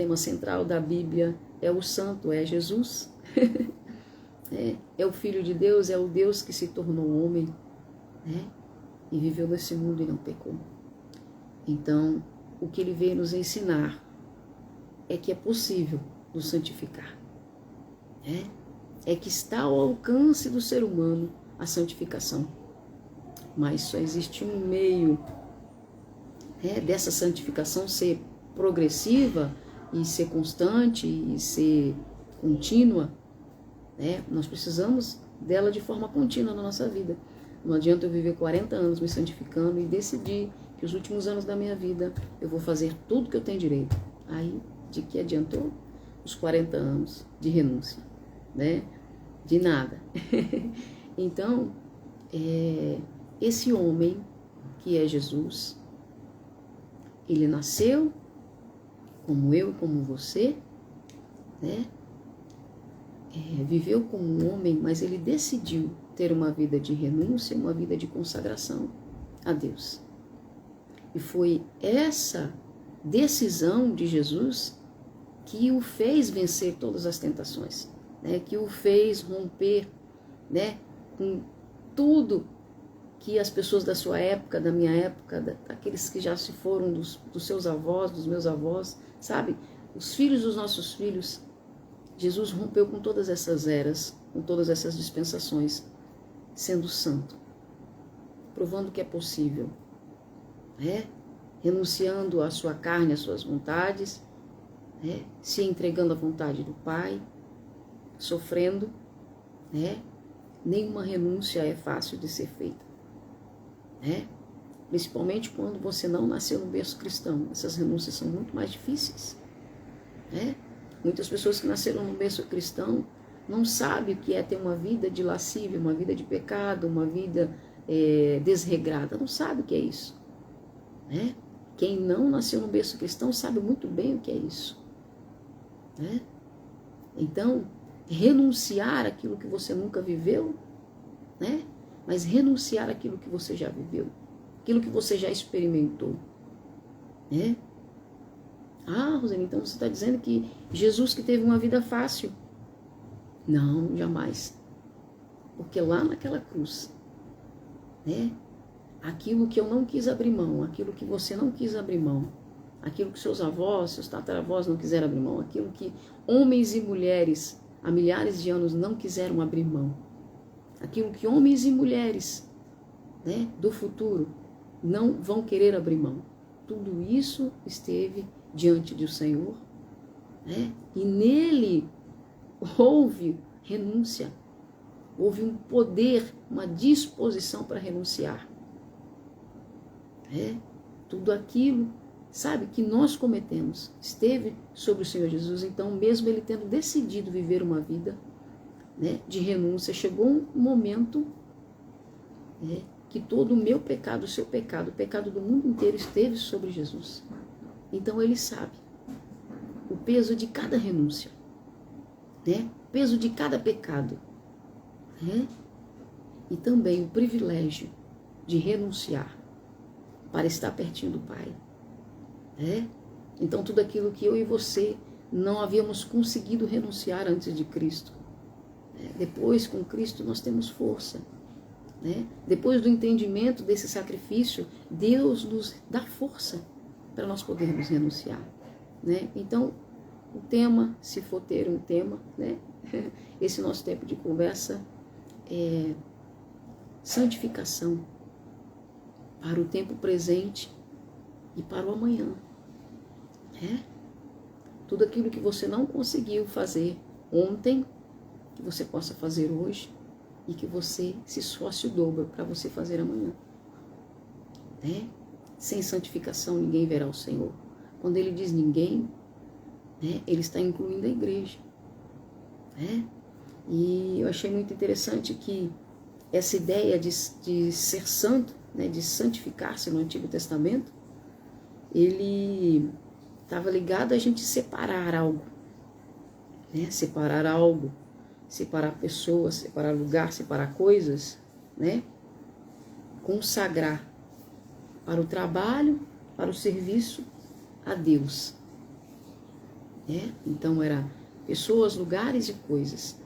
tema central da Bíblia é o santo, é Jesus. É o Filho de Deus, é o Deus que se tornou homem, né? E viveu nesse mundo e não pecou. Então, o que ele veio nos ensinar é que é possível nos santificar. É que está ao alcance do ser humano a santificação. Mas só existe um meio dessa santificação ser progressiva e ser constante e ser contínua. Nós precisamos dela de forma contínua na nossa vida. Não adianta eu viver 40 anos me santificando e decidir que os últimos anos da minha vida eu vou fazer tudo que eu tenho direito. Aí, de que adiantou? Os 40 anos de renúncia, né? De nada. Então, esse homem que é Jesus, ele nasceu como eu e como você, né? Viveu como um homem, mas ele decidiu ter uma vida de renúncia, uma vida de consagração a Deus. E foi essa decisão de Jesus que o fez vencer todas as tentações, né? Que o fez romper, né? Com tudo que as pessoas da sua época, da minha época, daqueles que já se foram dos seus avós, dos meus avós, sabe? Os filhos dos nossos filhos. Jesus rompeu com todas essas eras, com todas essas dispensações, sendo santo, provando que é possível, renunciando à sua carne, às suas vontades, se entregando à vontade do Pai, sofrendo, nenhuma renúncia é fácil de ser feita, principalmente quando você não nasceu no berço cristão, essas renúncias são muito mais difíceis, Muitas pessoas que nasceram no berço cristão não sabem o que é ter uma vida de lascívia, uma vida de pecado, uma vida desregrada. Não sabe o que é isso. Quem não nasceu no berço cristão sabe muito bem o que é isso. Então, renunciar àquilo que você nunca viveu, mas renunciar àquilo que você já viveu, aquilo que você já experimentou. Ah, Rosane, então você está dizendo que Jesus que teve uma vida fácil? Não, jamais. Porque lá naquela cruz, aquilo que eu não quis abrir mão, aquilo que você não quis abrir mão, aquilo que seus avós, seus tataravós não quiseram abrir mão, aquilo que homens e mulheres há milhares de anos não quiseram abrir mão, aquilo que homens e mulheres do futuro não vão querer abrir mão, tudo isso esteve diante do Senhor, e nele houve renúncia, houve um poder, uma disposição para renunciar. Tudo aquilo, sabe, que nós cometemos, esteve sobre o Senhor Jesus. Então, mesmo ele tendo decidido viver uma vida de renúncia, chegou um momento que todo o meu pecado, o seu pecado, o pecado do mundo inteiro esteve sobre Jesus. Então ele sabe o peso de cada renúncia, o peso de cada pecado, e também o privilégio de renunciar para estar pertinho do Pai. Então tudo aquilo que eu e você não havíamos conseguido renunciar antes de Cristo, depois com Cristo nós temos força. Depois do entendimento desse sacrifício, Deus nos dá força para nós podermos renunciar. Então, o tema, se for ter um tema, esse nosso tempo de conversa é santificação para o tempo presente e para o amanhã. Tudo aquilo que você não conseguiu fazer ontem, que você possa fazer hoje e que você se esforce o dobro para você fazer amanhã. Sem santificação ninguém verá o Senhor. Quando ele diz ninguém, ele está incluindo a igreja. E eu achei muito interessante que essa ideia de ser santo, de santificar-se no Antigo Testamento, ele estava ligado a gente separar algo. Separar algo, separar pessoas, separar lugar, separar coisas, consagrar para o trabalho, para o serviço a Deus. né? Então era pessoas, lugares e coisas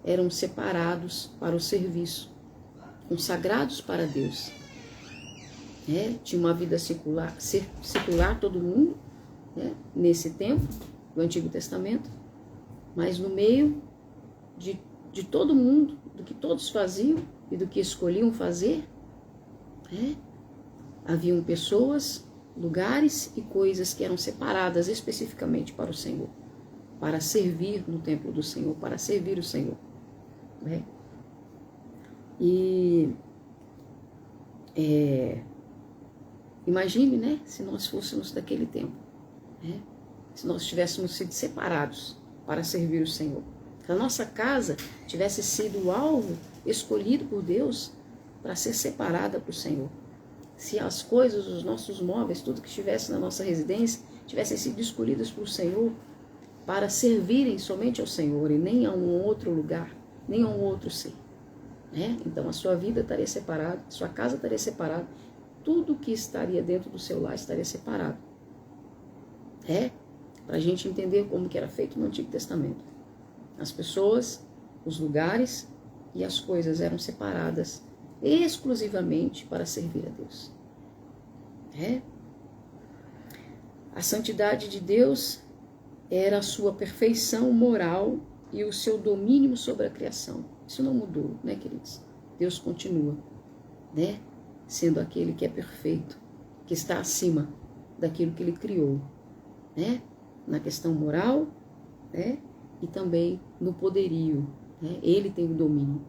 eram separados para o serviço, consagrados para Deus. Tinha uma vida secular todo mundo, né? Nesse tempo do Antigo Testamento, mas no meio de todo mundo, do que todos faziam e do que escolhiam fazer, haviam pessoas, lugares e coisas que eram separadas especificamente para o Senhor, para servir no templo do Senhor, para servir o Senhor. E imagine, né, se nós fôssemos daquele tempo, se nós tivéssemos sido separados para servir o Senhor, se a nossa casa tivesse sido o alvo escolhido por Deus para ser separada para o Senhor, se as coisas, os nossos móveis, tudo que estivesse na nossa residência, tivessem sido escolhidas por o Senhor para servirem somente ao Senhor e nem a um outro lugar, nem a um outro ser. Então a sua vida estaria separada, a sua casa estaria separada, tudo que estaria dentro do seu lar estaria separado. Para a gente entender como que era feito no Antigo Testamento. As pessoas, os lugares e as coisas eram separadas exclusivamente para servir a Deus. A santidade de Deus era a sua perfeição moral e o seu domínio sobre a criação. Isso não mudou, né, queridos? Deus continua, sendo aquele que é perfeito, que está acima daquilo que Ele criou, na questão moral, e também no poderio. Ele tem o domínio.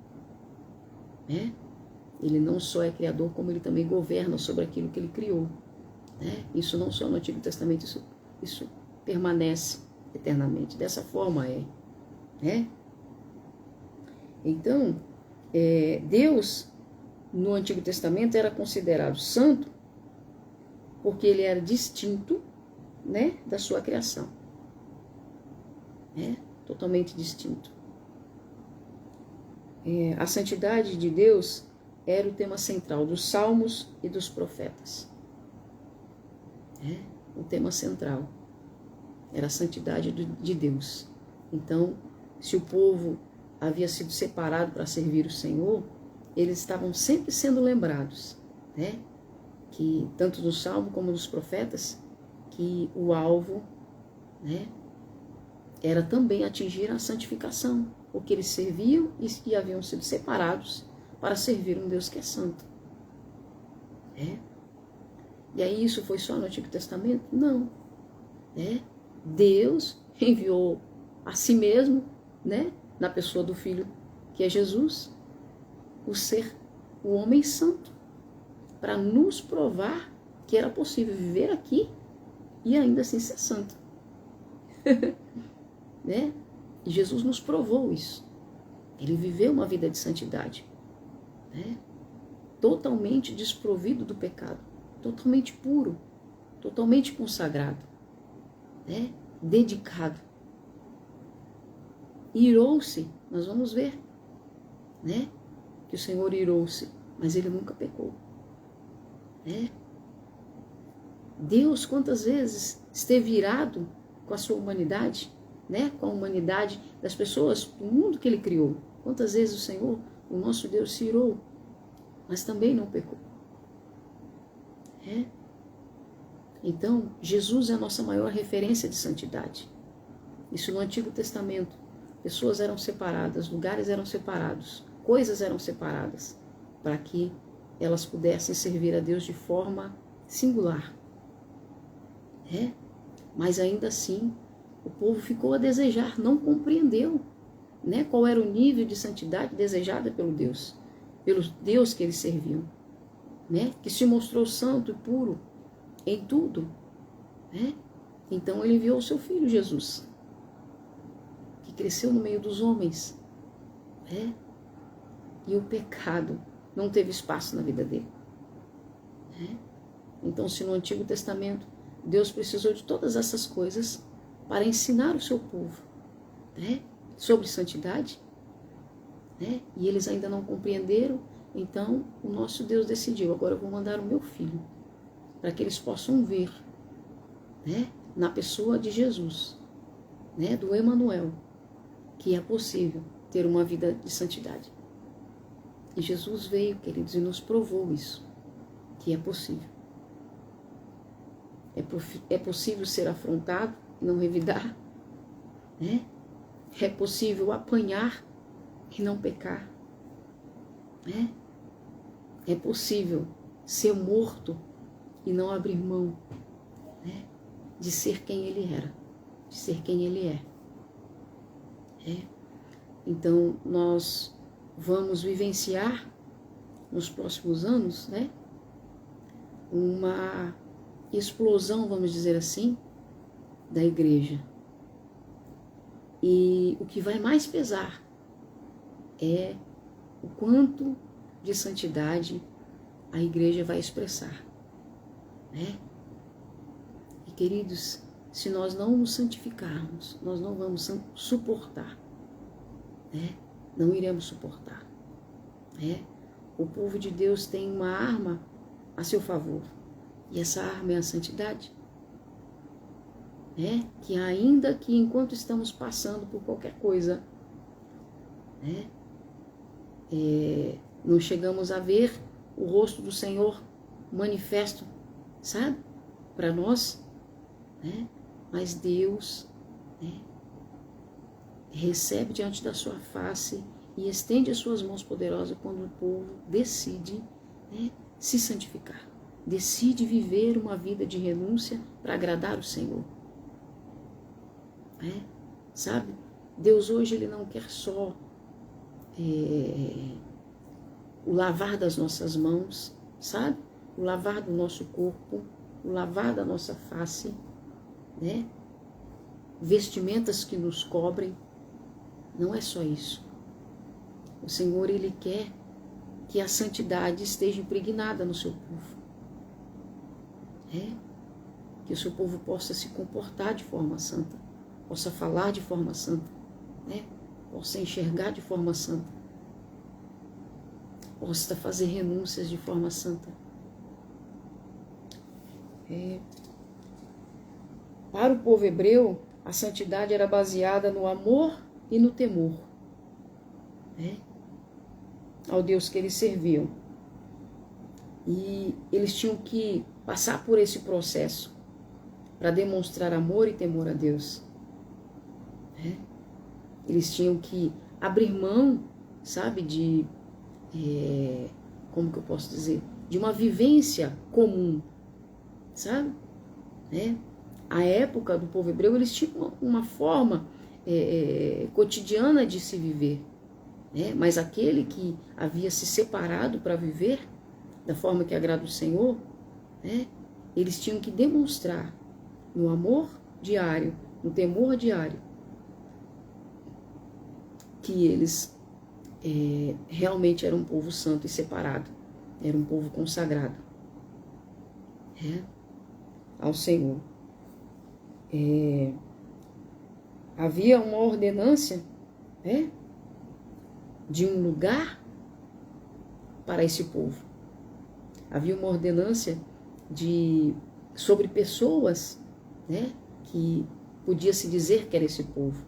Ele não só é criador, como Ele também governa sobre aquilo que Ele criou. Isso não só no Antigo Testamento, isso permanece eternamente. Dessa forma Então, Deus, no Antigo Testamento, era considerado santo porque Ele era distinto, da sua criação. Totalmente distinto. A santidade de Deus era o tema central dos Salmos e dos profetas. O tema central era a santidade de Deus. Então, se o povo havia sido separado para servir o Senhor, eles estavam sempre sendo lembrados, que tanto do Salmo como dos profetas, que o alvo, era também atingir a santificação, porque eles serviam e haviam sido separados para servir um Deus que é santo. E aí isso foi só no Antigo Testamento? Não. Deus enviou a si mesmo, na pessoa do Filho, que é Jesus, o homem santo, para nos provar que era possível viver aqui e ainda assim ser santo. E Jesus nos provou isso. Ele viveu uma vida de santidade, totalmente desprovido do pecado, totalmente puro, totalmente consagrado, dedicado. Irou-se, nós vamos ver, que o Senhor irou-se, mas Ele nunca pecou. Deus, quantas vezes esteve irado com a sua humanidade, com a humanidade das pessoas, do mundo que Ele criou. Quantas vezes o Senhor, o nosso Deus, se irou, mas também não pecou. Então, Jesus é a nossa maior referência de santidade. Isso no Antigo Testamento. Pessoas eram separadas, lugares eram separados, coisas eram separadas, para que elas pudessem servir a Deus de forma singular. Mas ainda assim, o povo ficou a desejar, não compreendeu, qual era o nível de santidade desejada pelo Deus que eles serviam, que se mostrou santo e puro em tudo. Então Ele enviou o seu Filho Jesus, que cresceu no meio dos homens, e o pecado não teve espaço na vida dele. Então, se no Antigo Testamento Deus precisou de todas essas coisas para ensinar o seu povo, sobre santidade, e eles ainda não compreenderam, então o nosso Deus decidiu: agora eu vou mandar o meu Filho, para que eles possam ver, na pessoa de Jesus, né, do Emanuel, que é possível ter uma vida de santidade. E Jesus veio, queridos, e nos provou isso, que é possível. É possível ser afrontado e não revidar, né? É possível apanhar e não pecar, né? É possível ser morto e não abrir mão, né, de ser quem ele era, de ser quem ele é. Então, nós vamos vivenciar nos próximos anos, né, uma explosão, vamos dizer assim, da igreja. E o que vai mais pesar é o quanto de santidade a igreja vai expressar, né? E, queridos, se nós não nos santificarmos, nós não vamos suportar, né? Não iremos suportar, né? O povo de Deus tem uma arma a seu favor, e essa arma é a santidade, né? Que ainda que enquanto estamos passando por qualquer coisa, né, não chegamos a ver o rosto do Senhor manifesto, sabe, para nós, né? Mas Deus, né, recebe diante da sua face e estende as suas mãos poderosas quando o povo decide, né, se santificar, decide viver uma vida de renúncia para agradar o Senhor. Sabe, Deus hoje ele não quer só o lavar das nossas mãos, sabe, o lavar do nosso corpo, o lavar da nossa face, né, vestimentas que nos cobrem. Não é só isso. O Senhor ele quer que a santidade esteja impregnada no seu povo, que o seu povo possa se comportar de forma santa, possa falar de forma santa, né? Possa enxergar de forma santa, possa fazer renúncias de forma santa. Para o povo hebreu, a santidade era baseada no amor e no temor, né, ao Deus que eles serviam. E eles tinham que passar por esse processo para demonstrar amor e temor a Deus. Eles tinham que abrir mão, sabe, de, como que eu posso dizer, de uma vivência comum, sabe? A época do povo hebreu, eles tinham uma forma cotidiana de se viver, né? Mas aquele que havia se separado para viver da forma que agrada o Senhor, né, eles tinham que demonstrar no amor diário, no temor diário, que eles realmente eram um povo santo e separado, era um povo consagrado, ao Senhor. Havia uma ordenância, né, de um lugar para esse povo. Havia uma ordenância sobre pessoas, né, que podia se dizer que era esse povo.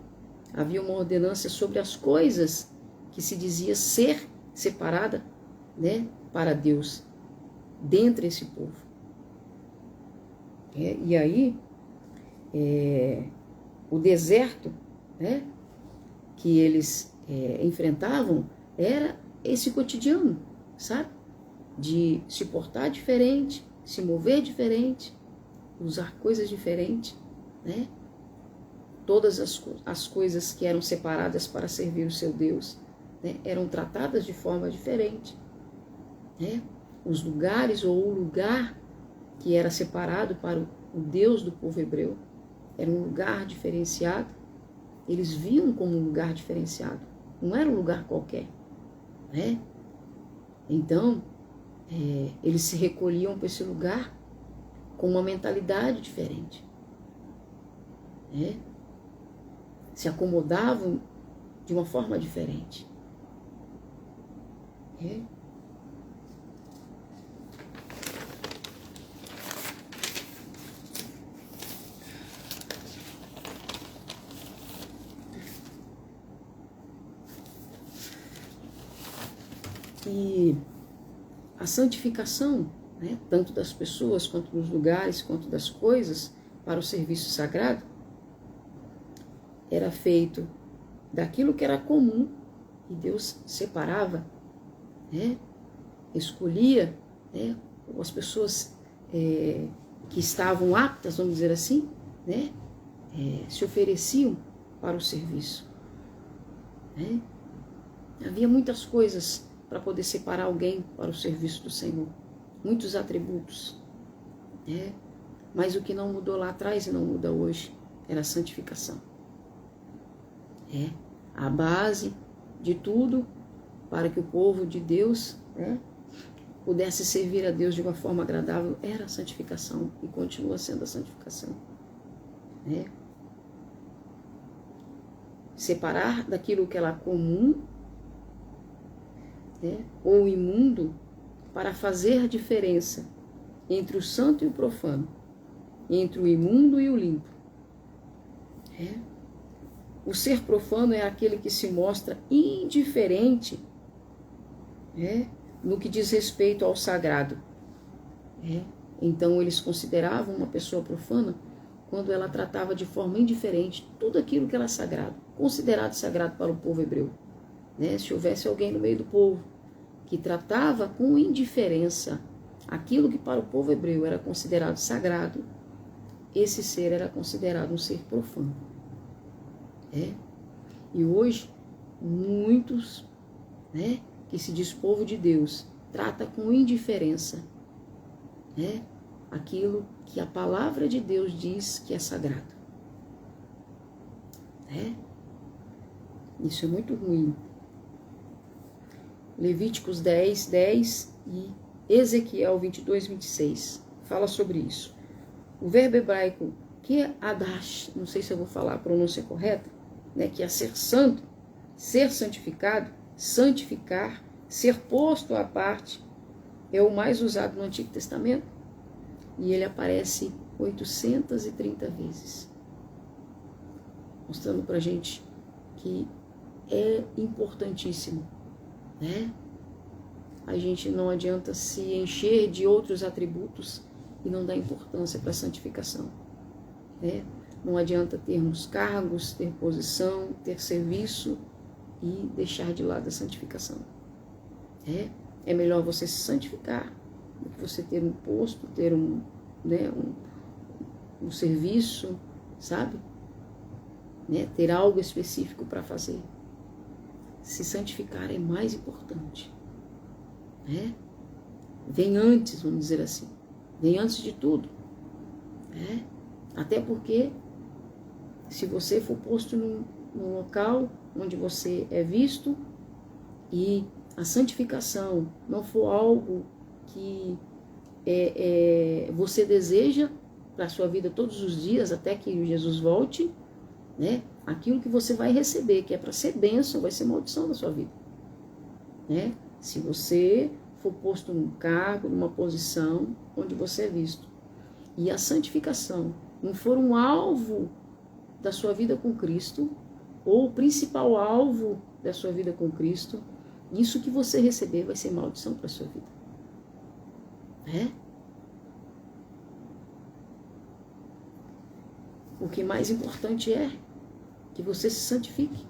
Havia uma ordenância sobre as coisas que se dizia ser separada, né, para Deus, dentre esse povo. E aí, o deserto, né, que eles enfrentavam era esse cotidiano, sabe? De se portar diferente, se mover diferente, usar coisas diferentes, né? Todas as coisas que eram separadas para servir o seu Deus, né, eram tratadas de forma diferente, né? Os lugares ou o lugar que era separado para o Deus do povo hebreu era um lugar diferenciado. Eles viam como um lugar diferenciado, não era um lugar qualquer, né? Então, eles se recolhiam para esse lugar com uma mentalidade diferente, né? Se acomodavam de uma forma diferente. que a santificação, né, tanto das pessoas, quanto dos lugares, quanto das coisas, para o serviço sagrado, era feito daquilo que era comum, e Deus separava, né, escolhia, né, as pessoas que estavam aptas, vamos dizer assim, né, se ofereciam para o serviço. Né? Havia muitas coisas para poder separar alguém para o serviço do Senhor, muitos atributos, né? Mas o que não mudou lá atrás e não muda hoje era a santificação. A base de tudo para que o povo de Deus, né, pudesse servir a Deus de uma forma agradável era a santificação e continua sendo a santificação. Né? Separar daquilo que era comum, né, ou imundo, para fazer a diferença entre o santo e o profano, entre o imundo e o limpo. O ser profano é aquele que se mostra indiferente, no que diz respeito ao sagrado. Então eles consideravam uma pessoa profana quando ela tratava de forma indiferente tudo aquilo que era sagrado, considerado sagrado para o povo hebreu. Se houvesse alguém no meio do povo que tratava com indiferença aquilo que para o povo hebreu era considerado sagrado, esse ser era considerado um ser profano. E hoje, muitos, que se diz povo de Deus, trata com indiferença, aquilo que a palavra de Deus diz que é sagrado. Isso é muito ruim. Levíticos 10, 10 e Ezequiel 22, 26 fala sobre isso. O verbo hebraico que é adash, não sei se eu vou falar a pronúncia correta, que é ser santo, ser santificado, santificar, ser posto à parte, é o mais usado no Antigo Testamento e ele aparece 830 vezes, mostrando pra gente que é importantíssimo, A gente não adianta se encher de outros atributos e não dar importância para a santificação, Não adianta termos cargos, ter posição, ter serviço e deixar de lado a santificação. É melhor você se santificar do que você ter um posto, ter um serviço, sabe? Ter algo específico para fazer. Se santificar é mais importante. Vem antes, vamos dizer assim. Vem antes de tudo. Até porque, se você for posto num local onde você é visto e a santificação não for algo que você deseja para a sua vida todos os dias até que Jesus volte, aquilo que você vai receber, que é para ser bênção, vai ser maldição na sua vida. Se você for posto num cargo, numa posição onde você é visto, e a santificação não for um alvo da sua vida com Cristo, ou o principal alvo da sua vida com Cristo, isso que você receber vai ser maldição para a sua vida. O que mais importante é que você se santifique,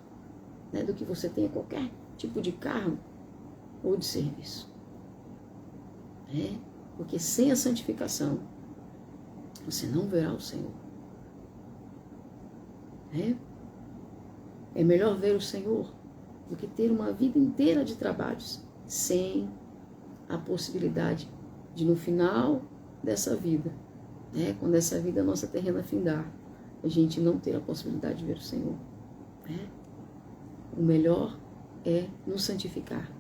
do que você tenha qualquer tipo de cargo ou de serviço. Porque sem a santificação, você não verá o Senhor. É melhor ver o Senhor do que ter uma vida inteira de trabalhos sem a possibilidade de, no final dessa vida, quando essa vida nossa terrena findar, a gente não ter a possibilidade de ver o Senhor. O melhor é nos santificar,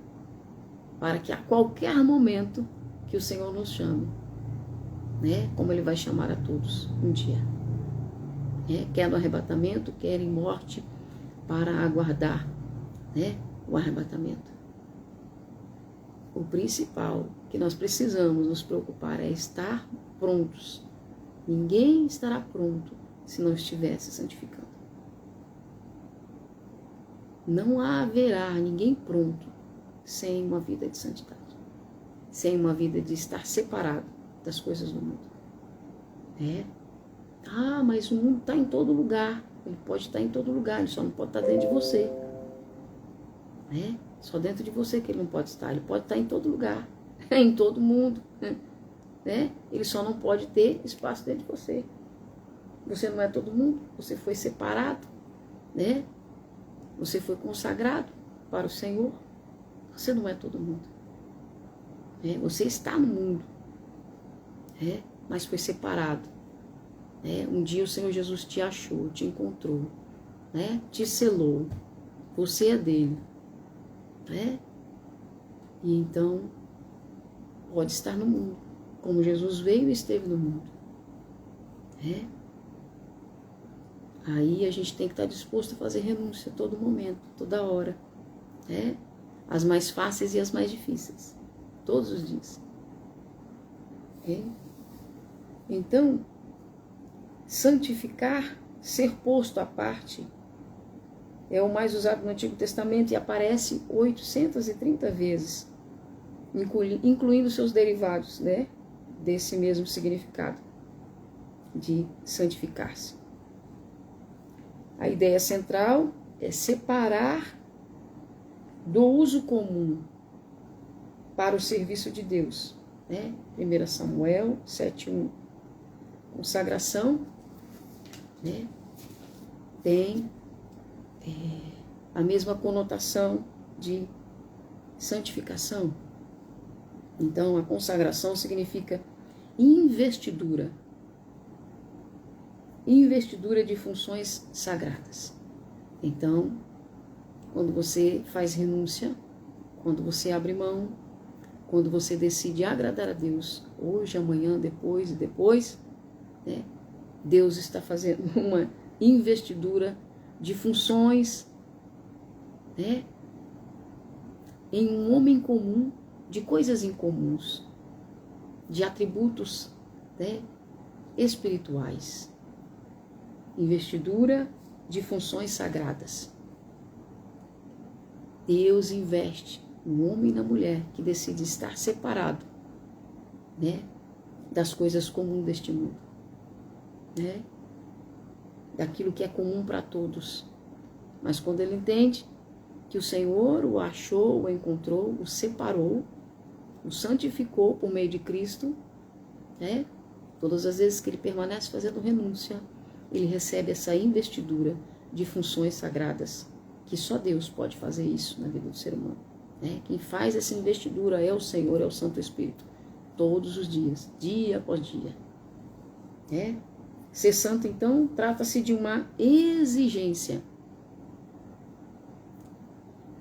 para que a qualquer momento que o Senhor nos chame, como Ele vai chamar a todos um dia, quer no arrebatamento, quer em morte, para aguardar, o arrebatamento. O principal que nós precisamos nos preocupar é estar prontos. Ninguém estará pronto se não estiver se santificando. Não haverá ninguém pronto sem uma vida de santidade, sem uma vida de estar separado das coisas do mundo. Mas o mundo está em todo lugar. Ele pode estar em todo lugar, ele só não pode estar dentro de você. Só dentro de você que ele não pode estar. Ele pode estar em todo lugar, em todo mundo. Ele só não pode ter espaço dentro de você. Você não é todo mundo, você foi separado, Você foi consagrado para o Senhor. Você não é todo mundo. Você está no mundo, mas foi separado. Um dia o Senhor Jesus te achou, te encontrou, te selou. Você é dele. E então pode estar no mundo, como Jesus veio e esteve no mundo. Aí a gente tem que estar disposto a fazer renúncia a todo momento, toda hora. As mais fáceis e as mais difíceis. Todos os dias. Então, santificar, ser posto à parte, é o mais usado no Antigo Testamento e aparece 830 vezes, incluindo seus derivados, desse mesmo significado de santificar-se. A ideia central é separar do uso comum para o serviço de Deus. 1 Samuel 7:1. Consagração tem a mesma conotação de santificação. Então, a consagração significa investidura. Investidura de funções sagradas. Então, quando você faz renúncia, quando você abre mão, quando você decide agradar a Deus, hoje, amanhã, depois e depois, Deus está fazendo uma investidura de funções, em um homem comum, de coisas incomuns, de atributos, espirituais. Investidura de funções sagradas. Deus investe no homem e na mulher que decide estar separado, das coisas comuns deste mundo, daquilo que é comum para todos. Mas quando ele entende que o Senhor o achou, o encontrou, o separou, o santificou por meio de Cristo, todas as vezes que ele permanece fazendo renúncia, ele recebe essa investidura de funções sagradas, que só Deus pode fazer isso na vida do ser humano. Quem faz essa investidura é o Senhor, é o Santo Espírito, todos os dias, dia após dia. Ser santo, então, trata-se de uma exigência.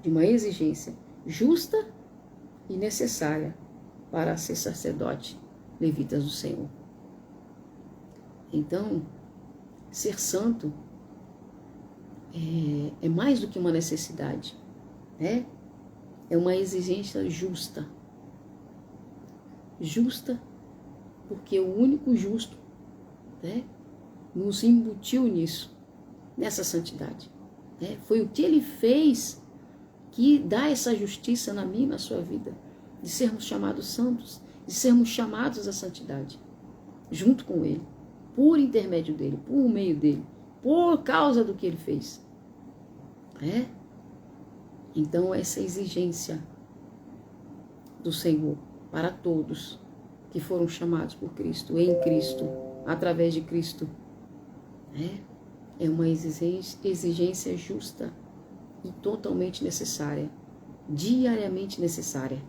De uma exigência justa e necessária para ser sacerdote, levitas do Senhor. Então, ser santo é mais do que uma necessidade, é uma exigência justa. Justa, porque o único justo, nos embutiu nisso, nessa santidade. Foi o que ele fez que dá essa justiça na minha e na sua vida, de sermos chamados santos, de sermos chamados à santidade, junto com ele, por intermédio dele, por meio dele, por causa do que ele fez. Então, essa exigência do Senhor para todos que foram chamados por Cristo, em Cristo, através de Cristo, é uma exigência justa e totalmente necessária, diariamente necessária.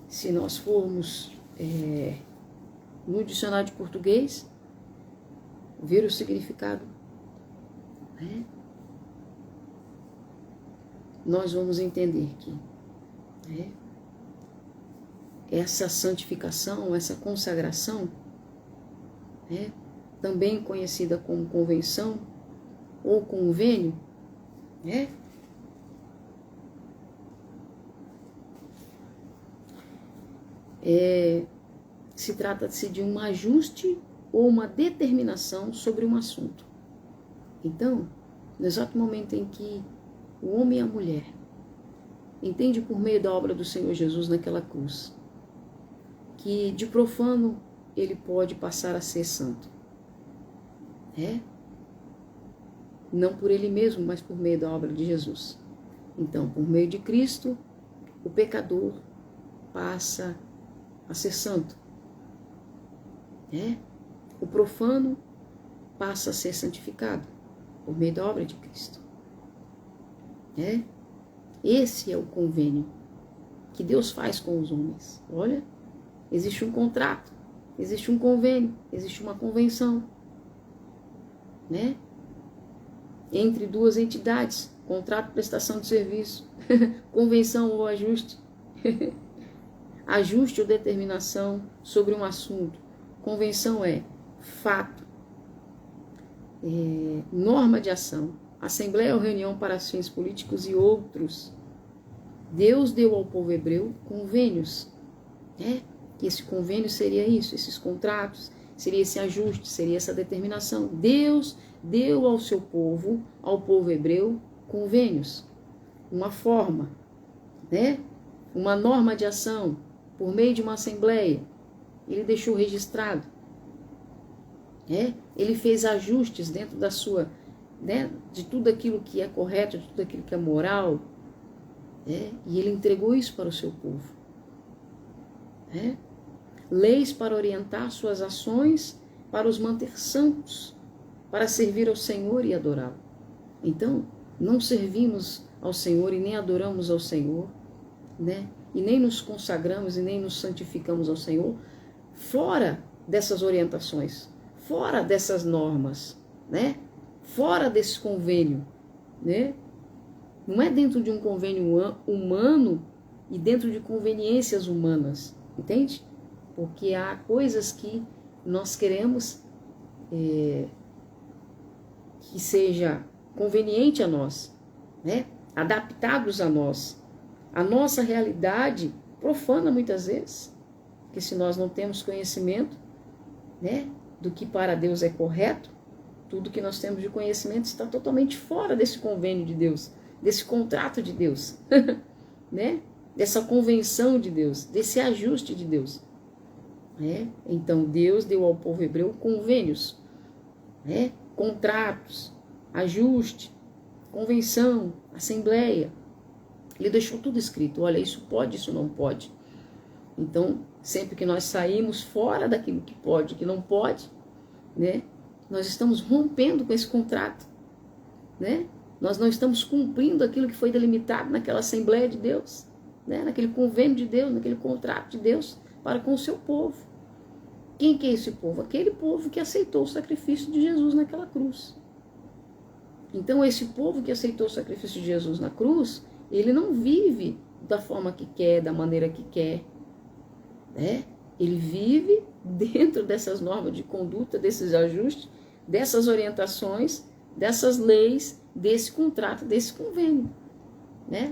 Se nós formos no dicionário de português, ver o significado, nós vamos entender que essa santificação, essa consagração, também conhecida como convenção ou convênio, se trata-se de um ajuste ou uma determinação sobre um assunto. Então, no exato momento em que o homem e a mulher entendem por meio da obra do Senhor Jesus naquela cruz, que de profano ele pode passar a ser santo. Não por ele mesmo, mas por meio da obra de Jesus. Então, por meio de Cristo, o pecador passa a ser santo. O profano passa a ser santificado por meio da obra de Cristo. Esse é o convênio que Deus faz com os homens. Olha, existe um contrato, existe um convênio, existe uma convenção, entre duas entidades, contrato, prestação de serviço, convenção ou ajuste, ajuste ou determinação sobre um assunto. Convenção é fato, norma de ação, assembleia ou reunião para fins políticos e outros. Deus deu ao povo hebreu convênios, que esse convênio seria isso, esses contratos, seria esse ajuste, seria essa determinação. Deus deu ao seu povo, ao povo hebreu, convênios, uma forma, uma norma de ação, por meio de uma assembleia. Ele deixou registrado. Ele fez ajustes dentro da sua, de tudo aquilo que é correto, de tudo aquilo que é moral, e ele entregou isso para o seu povo. Leis para orientar suas ações, para os manter santos, para servir ao Senhor e adorá-lo. Então, não servimos ao Senhor e nem adoramos ao Senhor, e nem nos consagramos e nem nos santificamos ao Senhor fora dessas orientações, fora dessas normas, fora desse convênio, Não é dentro de um convênio humano e dentro de conveniências humanas, entende? Porque há coisas que nós queremos que seja conveniente a nós, adaptados a nós. A nossa realidade profana muitas vezes, porque se nós não temos conhecimento, do que para Deus é correto, tudo que nós temos de conhecimento está totalmente fora desse convênio de Deus, desse contrato de Deus, dessa convenção de Deus, desse ajuste de Deus. Então Deus deu ao povo hebreu convênios, contratos, ajuste, convenção, assembleia. Ele deixou tudo escrito. Olha, isso pode, isso não pode. Então, sempre que nós saímos fora daquilo que pode, que não pode, nós estamos rompendo com esse contrato, Nós não estamos cumprindo aquilo que foi delimitado naquela Assembleia de Deus, naquele convênio de Deus, naquele contrato de Deus para com o seu povo. Quem que é esse povo? Aquele povo que aceitou o sacrifício de Jesus naquela cruz. Então, esse povo que aceitou o sacrifício de Jesus na cruz, ele não vive da forma que quer, da maneira que quer. Ele vive dentro dessas normas de conduta, desses ajustes, dessas orientações, dessas leis, desse contrato, desse convênio.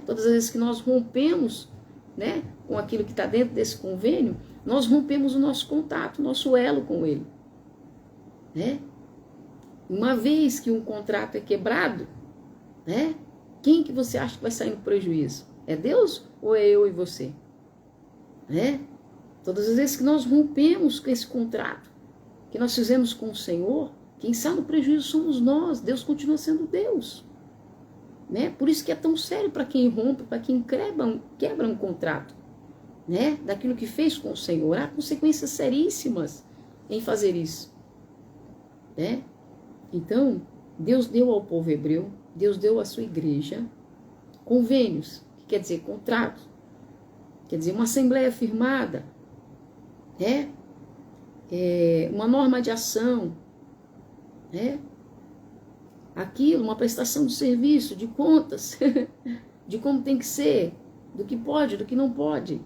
Todas as vezes que nós rompemos com aquilo que está dentro desse convênio, nós rompemos o nosso contato, o nosso elo com ele. Uma vez que um contrato é quebrado, quem que você acha que vai sair no prejuízo? É Deus ou é eu e você? Todas as vezes que nós rompemos com esse contrato que nós fizemos com o Senhor, quem sai no prejuízo somos nós. Deus continua sendo Deus. Por isso que é tão sério para quem rompe, para quem quebra um contrato, daquilo que fez com o Senhor. Há consequências seríssimas em fazer isso. Então, Deus deu ao povo hebreu, Deus deu à sua igreja convênios, que quer dizer contratos, quer dizer uma assembleia firmada, uma norma de ação, aquilo, uma prestação de serviço, de contas, de como tem que ser, do que pode, do que não pode,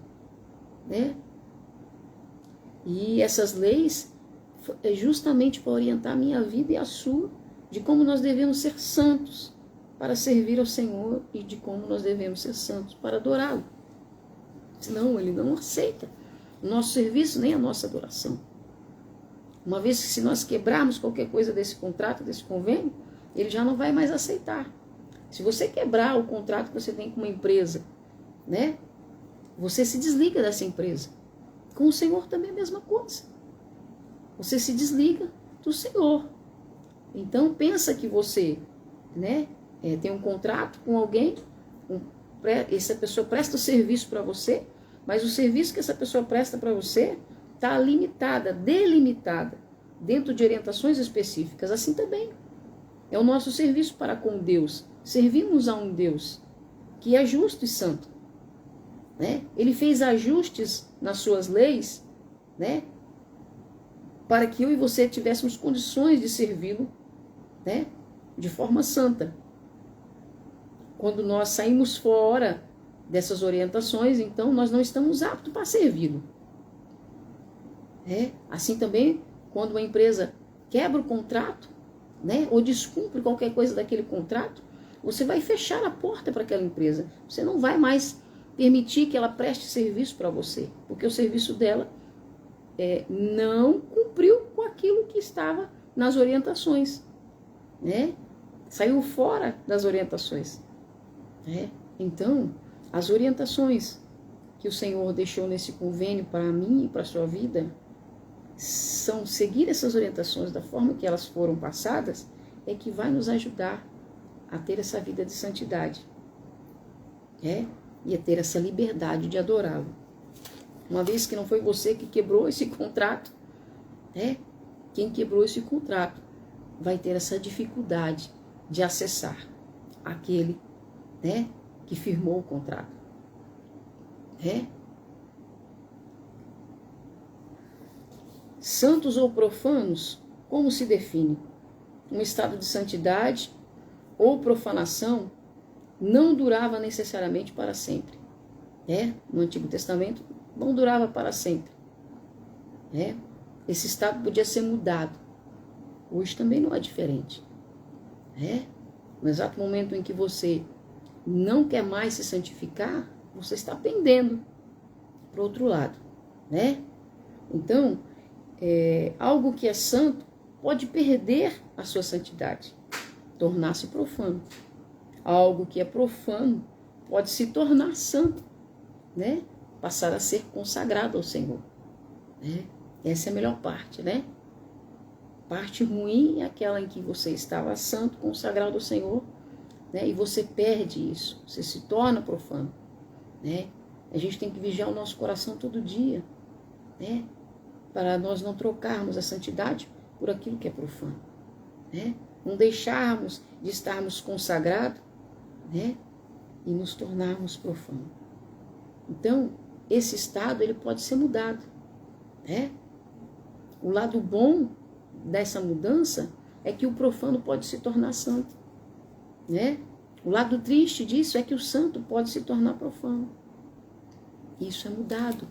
E essas leis é justamente para orientar a minha vida e a sua, de como nós devemos ser santos para servir ao Senhor e de como nós devemos ser santos para adorá-lo. Senão ele não aceita o nosso serviço nem a nossa adoração. Uma vez que se nós quebrarmos qualquer coisa desse contrato, desse convênio, ele já não vai mais aceitar. Se você quebrar o contrato que você tem com uma empresa, né? Você se desliga dessa empresa. Com o Senhor também é a mesma coisa. Você se desliga do Senhor. Então pensa que você, né, tem um contrato com alguém, essa pessoa presta serviço para você, mas o serviço que essa pessoa presta para você está limitada, delimitada, dentro de orientações específicas. Assim também é o nosso serviço para com Deus. Servimos a um Deus que é justo e santo, né? Ele fez ajustes nas suas leis, né, para que eu e você tivéssemos condições de servi-lo, né, de forma santa. Quando nós saímos fora dessas orientações, então nós não estamos aptos para servi-lo. Assim também, quando uma empresa quebra o contrato, né, ou descumpre qualquer coisa daquele contrato, você vai fechar a porta para aquela empresa. Você não vai mais permitir que ela preste serviço para você, porque o serviço dela não cumpriu com aquilo que estava nas orientações, né? Saiu fora das orientações. Então, as orientações que o Senhor deixou nesse convênio para mim e para a sua vida, são seguir essas orientações da forma que elas foram passadas, é que vai nos ajudar a ter essa vida de santidade, e a ter essa liberdade de adorá-lo. Uma vez que não foi você que quebrou esse contrato, quem quebrou esse contrato vai ter essa dificuldade de acessar aquele, que firmou o contrato. Santos ou profanos, como se define? Um estado de santidade ou profanação não durava necessariamente para sempre. No Antigo Testamento não durava para sempre. Esse estado podia ser mudado. Hoje também não é diferente. No exato momento em que você não quer mais se santificar, você está pendendo para o outro lado. Então, algo que é santo pode perder a sua santidade, tornar-se profano. Algo que é profano pode se tornar santo, passar a ser consagrado ao Senhor. Essa é a melhor parte, Parte ruim é aquela em que você estava santo, consagrado ao Senhor, e você perde isso, você se torna profano. A gente tem que vigiar o nosso coração todo dia, para nós não trocarmos a santidade por aquilo que é profano. Não deixarmos de estarmos consagrados, e nos tornarmos profanos. Então, esse estado ele pode ser mudado. O lado bom dessa mudança é que o profano pode se tornar santo. O lado triste disso é que o santo pode se tornar profano. Isso é mudado.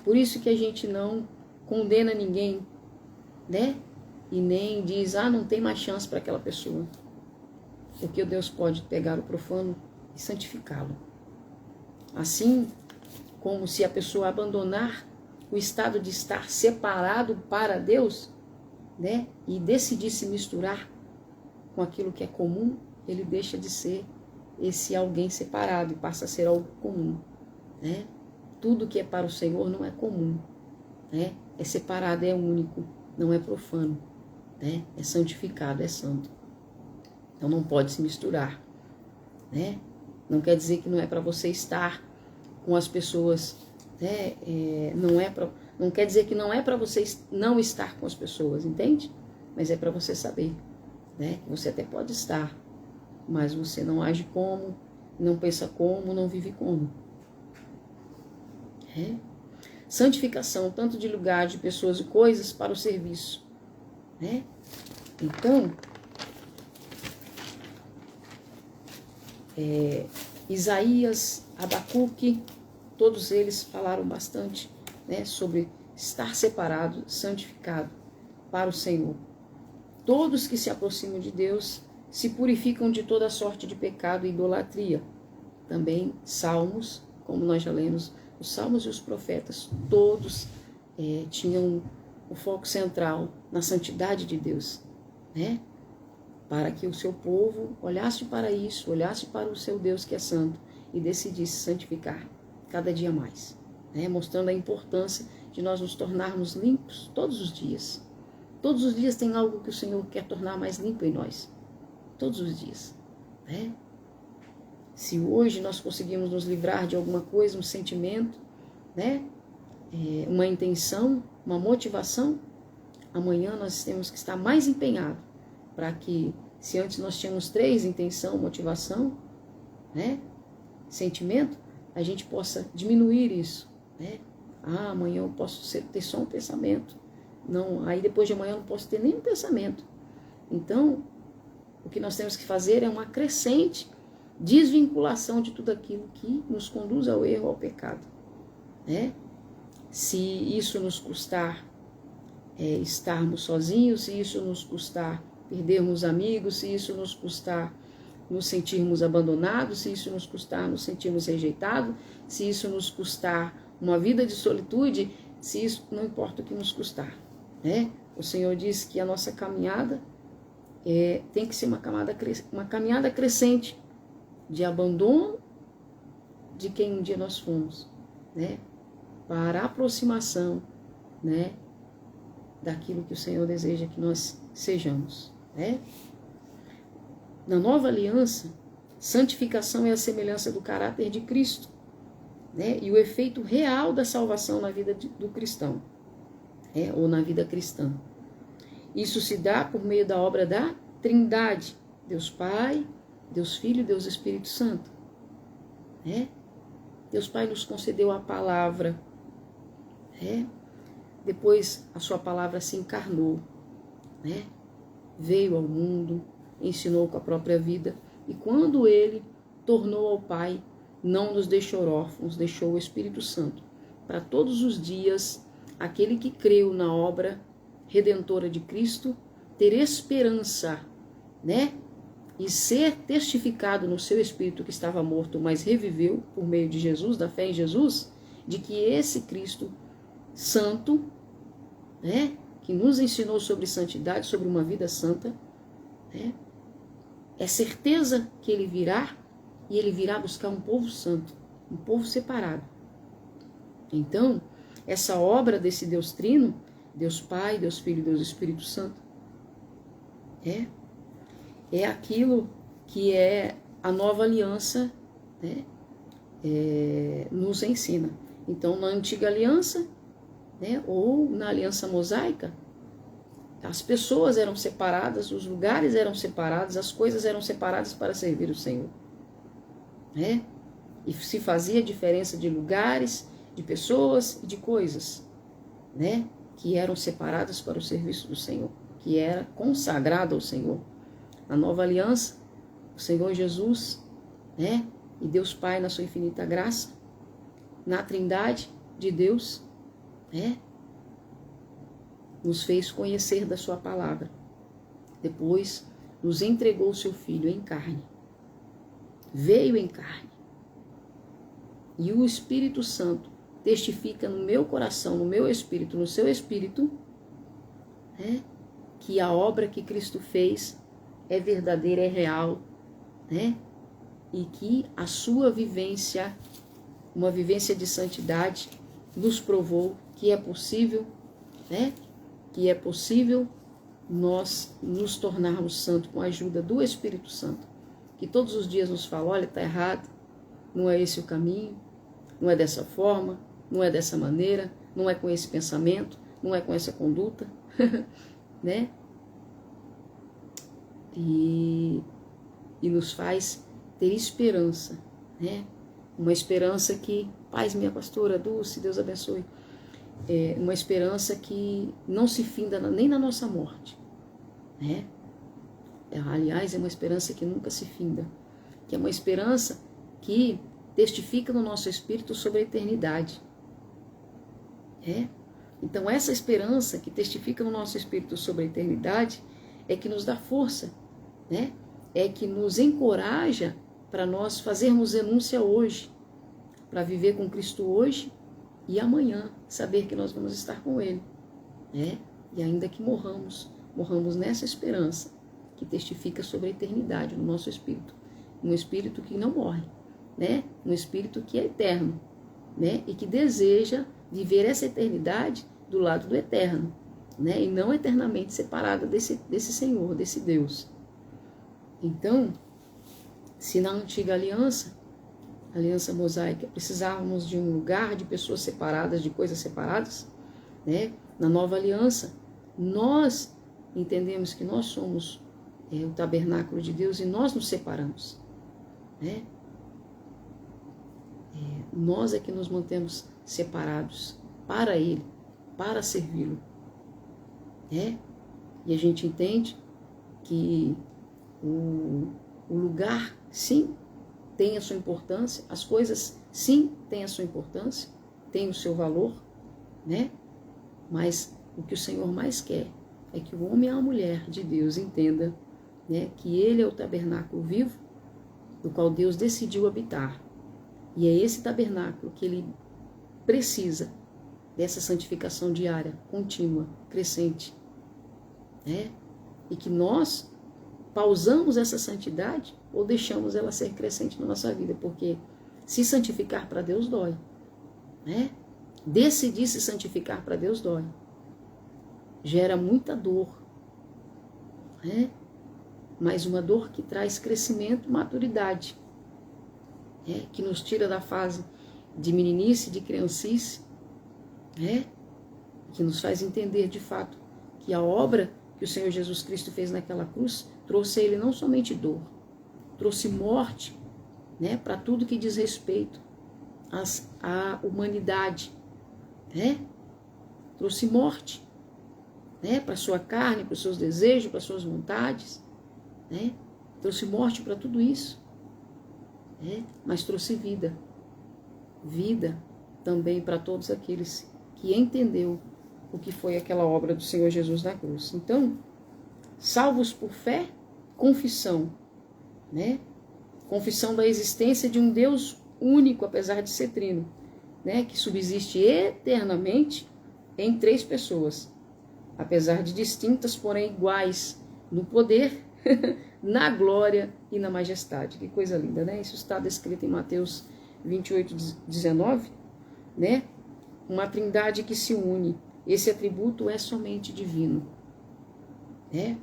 Por isso que a gente não condena ninguém, e nem diz, não tem mais chance para aquela pessoa. Porque Deus pode pegar o profano e santificá-lo. Assim como se a pessoa abandonar o estado de estar separado para Deus, e decidir se misturar com aquilo que é comum, ele deixa de ser esse alguém separado e passa a ser algo comum. Tudo que é para o Senhor não é comum. É separado, é único, não é profano. É santificado, é santo. Então não pode se misturar. Não quer dizer que não é para você estar com as pessoas, não quer dizer que não é para você não estar com as pessoas, entende? Mas é para você saber, que você até pode estar, mas você não age como, não pensa como, não vive como. Santificação, tanto de lugar, de pessoas e coisas, para o serviço. Então, Isaías, Abacuque, todos eles falaram bastante, sobre estar separado, santificado para o Senhor. Todos que se aproximam de Deus se purificam de toda sorte de pecado e idolatria. Também Salmos, como nós já lemos, os Salmos e os profetas, todos tinham o foco central na santidade de Deus. para que o seu povo olhasse para isso, olhasse para o seu Deus que é santo e decidisse santificar cada dia mais, né? Mostrando a importância de nós nos tornarmos limpos todos os dias. Todos os dias tem algo que o Senhor quer tornar mais limpo em nós. Todos os dias, né? Se hoje nós conseguimos nos livrar de alguma coisa, um sentimento, né? Uma intenção, uma motivação, amanhã nós temos que estar mais empenhados para que, se antes nós tínhamos 3, intenção, motivação, né? Sentimento, a gente possa diminuir isso, né? Amanhã eu posso ter só um pensamento. Não, aí depois de amanhã eu não posso ter nenhum pensamento. Então, o que nós temos que fazer é uma crescente desvinculação de tudo aquilo que nos conduz ao erro, ao pecado, né? Se isso nos custar estarmos sozinhos, se isso nos custar perdermos amigos, se isso nos custar nos sentirmos abandonados, se isso nos custar nos sentirmos rejeitados, se isso nos custar uma vida de solitude, se isso não importa o que nos custar, né? O Senhor diz que a nossa caminhada tem que ser uma caminhada crescente de abandono de quem um dia nós fomos, né? Para a aproximação, né? Daquilo que o Senhor deseja que nós sejamos, né? Na nova aliança, santificação é a semelhança do caráter de Cristo, né? E o efeito real da salvação na vida do cristão, ou na vida cristã. Isso se dá por meio da obra da Trindade, Deus Pai, Deus Filho e Deus Espírito Santo, né? Deus Pai nos concedeu a palavra, né? Depois a sua palavra se encarnou, né? Veio ao mundo, ensinou com a própria vida, e quando ele tornou ao Pai, não nos deixou órfãos, deixou o Espírito Santo. Para todos os dias, aquele que creu na obra redentora de Cristo, ter esperança, né? E ser testificado no seu espírito que estava morto, mas reviveu por meio de Jesus, da fé em Jesus, de que esse Cristo santo, né? Que nos ensinou sobre santidade, sobre uma vida santa, né? É certeza que ele virá, e ele virá buscar um povo santo, um povo separado. Então, essa obra desse Deus Trino, Deus Pai, Deus Filho e Deus Espírito Santo, é aquilo que a nova aliança, né, nos ensina. Então, na antiga aliança, né, ou na aliança mosaica, as pessoas eram separadas, os lugares eram separados, as coisas eram separadas para servir o Senhor, né? E se fazia diferença de lugares, de pessoas e de coisas, né, que eram separadas para o serviço do Senhor, que era consagrado ao Senhor. Na nova aliança, o Senhor Jesus, né, e Deus Pai na sua infinita graça, na Trindade de Deus, né, nos fez conhecer da sua palavra. Depois nos entregou o seu Filho em carne. Veio em carne. E o Espírito Santo testifica no meu coração, no meu espírito, no seu espírito, né, que a obra que Cristo fez é verdadeira, é real, né? E que a sua vivência, uma vivência de santidade, nos provou que é possível, né? Que é possível nós nos tornarmos santos com a ajuda do Espírito Santo, que todos os dias nos fala, olha, está errado, não é esse o caminho, não é dessa forma, não é dessa maneira, não é com esse pensamento, não é com essa conduta, né? E nos faz ter esperança, né? Uma esperança que, paz, minha pastora Dulce, Deus abençoe, uma esperança que não se finda nem na nossa morte, né? Aliás, é uma esperança que nunca se finda, que é uma esperança que testifica no nosso espírito sobre a eternidade. Então, essa esperança que testifica no nosso espírito sobre a eternidade é que nos dá força, né? É que nos encoraja para nós fazermos renúncia hoje, para viver com Cristo hoje e amanhã, saber que nós vamos estar com Ele, né? E ainda que morramos nessa esperança, que testifica sobre a eternidade no nosso espírito. Um espírito que não morre, né? Um espírito que é eterno, né? E que deseja viver essa eternidade do lado do eterno, né? E não eternamente separada desse Senhor, desse Deus. Então, se na antiga aliança, aliança mosaica, precisávamos de um lugar, de pessoas separadas, de coisas separadas, né? Na nova aliança, nós entendemos que nós somos o tabernáculo de Deus e nós nos separamos, né? Nós é que nos mantemos separados para Ele, para servi-lo, né? E a gente entende que o lugar, sim, tem a sua importância, as coisas, sim, têm a sua importância, têm o seu valor, né? Mas o que o Senhor mais quer é que o homem e a mulher de Deus entenda, né, que Ele é o tabernáculo vivo, do qual Deus decidiu habitar. E é esse tabernáculo que Ele precisa dessa santificação diária, contínua, crescente, né? E que nós pausamos essa santidade ou deixamos ela ser crescente na nossa vida, porque se santificar para Deus dói, né? Decidir se santificar para Deus dói, gera muita dor, né? Mas uma dor que traz crescimento, maturidade, né? Que nos tira da fase de meninice, de criancice, né? Que nos faz entender de fato que a obra que o Senhor Jesus Cristo fez naquela cruz trouxe a Ele não somente dor, trouxe morte, né, para tudo que diz respeito à humanidade, né? Trouxe morte, né, para a sua carne, para os seus desejos, para as suas vontades, né? Trouxe morte para tudo isso, né? Mas trouxe vida, vida também para todos aqueles que entendeu o que foi aquela obra do Senhor Jesus na cruz. Então, salvos por fé, confissão, né? Confissão da existência de um Deus único, apesar de ser trino, né? Que subsiste eternamente em três pessoas, apesar de distintas, porém iguais no poder, na glória e na majestade. Que coisa linda, né? Isso está descrito em Mateus 28, 19, né? Uma trindade que se une. Esse atributo é somente divino, né?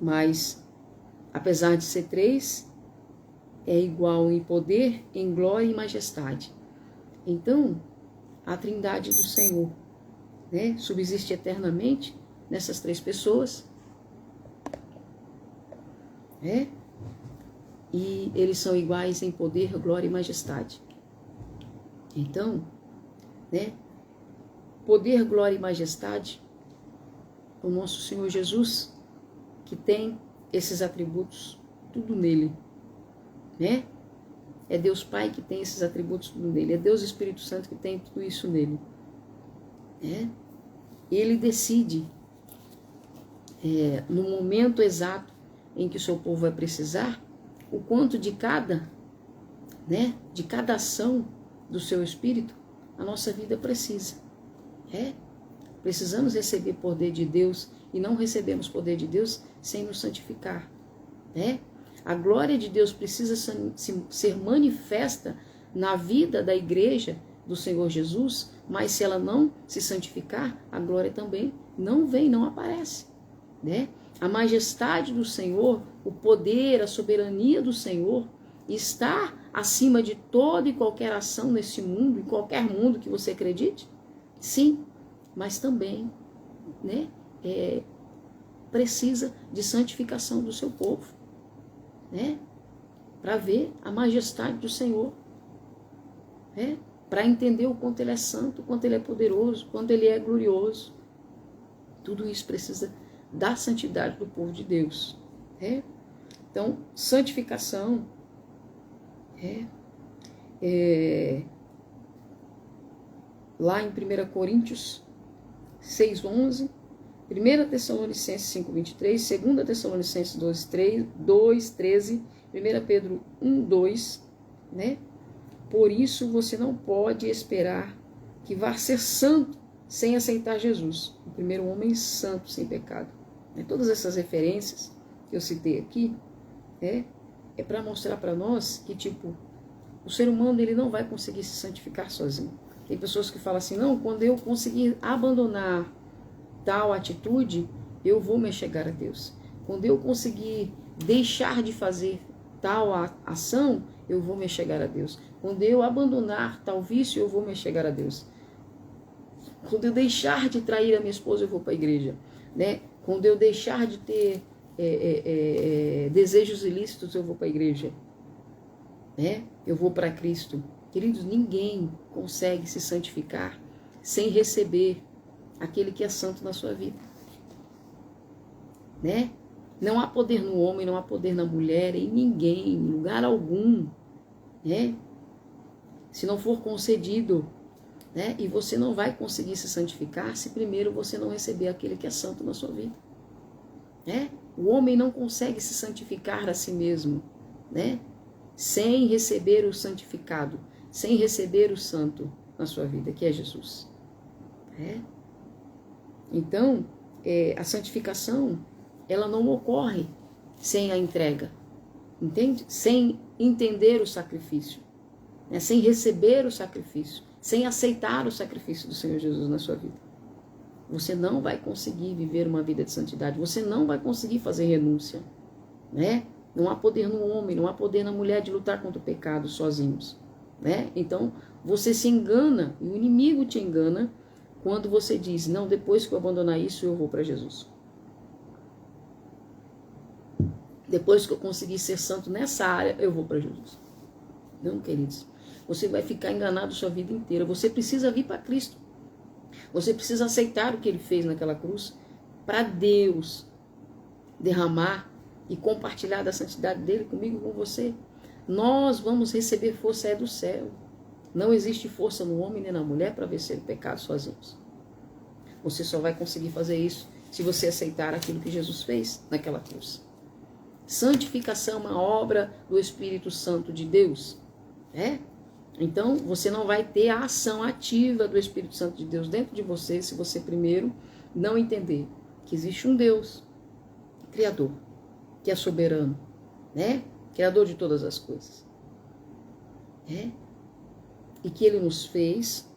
Mas, apesar de ser três, é igual em poder, em glória e majestade. Então, a trindade do Senhor, né, subsiste eternamente nessas três pessoas, né? E eles são iguais em poder, glória e majestade. Então, né, poder, glória e majestade, o nosso Senhor Jesus, que tem esses atributos, tudo nele, né? É Deus Pai que tem esses atributos, tudo nele. É Deus Espírito Santo que tem tudo isso nele, né? Ele decide, no momento exato em que o seu povo vai precisar, o quanto de cada, né, de cada ação do seu Espírito, a nossa vida precisa. Precisamos receber poder de Deus e não recebemos poder de Deus sem nos santificar, né? A glória de Deus precisa ser manifesta na vida da igreja do Senhor Jesus, mas se ela não se santificar, a glória também não vem, não aparece, né? A majestade do Senhor, o poder, a soberania do Senhor está acima de toda e qualquer ação nesse mundo, em qualquer mundo que você acredite, sim, mas também, né, precisa de santificação do seu povo, né, para ver a majestade do Senhor, né, para entender o quanto Ele é santo, o quanto Ele é poderoso, o quanto Ele é glorioso. Tudo isso precisa da santidade do povo de Deus, né? Então, santificação lá em 1 Coríntios 6:11, 1 Tessalonicenses 5:23, 2 Tessalonicenses 2:13, 1 Pedro 1:2, né? Por isso você não pode esperar que vá ser santo sem aceitar Jesus, o primeiro homem santo, sem pecado. Todas essas referências que eu citei aqui, é para mostrar para nós que, tipo, o ser humano ele não vai conseguir se santificar sozinho. Tem pessoas que falam assim, não, quando eu conseguir abandonar tal atitude, eu vou me chegar a Deus. Quando eu conseguir deixar de fazer tal ação, eu vou me chegar a Deus. Quando eu abandonar tal vício, eu vou me chegar a Deus. Quando eu deixar de trair a minha esposa, eu vou para a igreja, né? Quando eu deixar de ter desejos ilícitos, eu vou para a igreja, né? Eu vou para Cristo. Queridos, ninguém consegue se santificar sem receber aquele que é santo na sua vida, né? Não há poder no homem, não há poder na mulher, em ninguém, em lugar algum, né? Se não for concedido, né? E você não vai conseguir se santificar se primeiro você não receber aquele que é santo na sua vida, né? O homem não consegue se santificar a si mesmo, né? Sem receber o santificado, sem receber o santo na sua vida, que é Jesus, né? Então, a santificação, ela não ocorre sem a entrega, entende? Sem entender o sacrifício, né? Sem receber o sacrifício, sem aceitar o sacrifício do Senhor Jesus na sua vida. Você não vai conseguir viver uma vida de santidade, você não vai conseguir fazer renúncia, né? Não há poder no homem, não há poder na mulher de lutar contra o pecado sozinhos, né? Então, você se engana, e o inimigo te engana, quando você diz, não, depois que eu abandonar isso, eu vou para Jesus. Depois que eu conseguir ser santo nessa área, eu vou para Jesus. Não, queridos. Você vai ficar enganado sua vida inteira. Você precisa vir para Cristo. Você precisa aceitar o que Ele fez naquela cruz para Deus derramar e compartilhar da santidade dEle comigo e com você. Nós vamos receber força do céu. Não existe força no homem nem na mulher para vencer o pecado sozinhos. Você só vai conseguir fazer isso se você aceitar aquilo que Jesus fez naquela cruz. Santificação é uma obra do Espírito Santo de Deus, né? Então, você não vai ter a ação ativa do Espírito Santo de Deus dentro de você se você primeiro não entender que existe um Deus Criador, que é soberano, né? Criador de todas as coisas, né? E que Ele nos fez,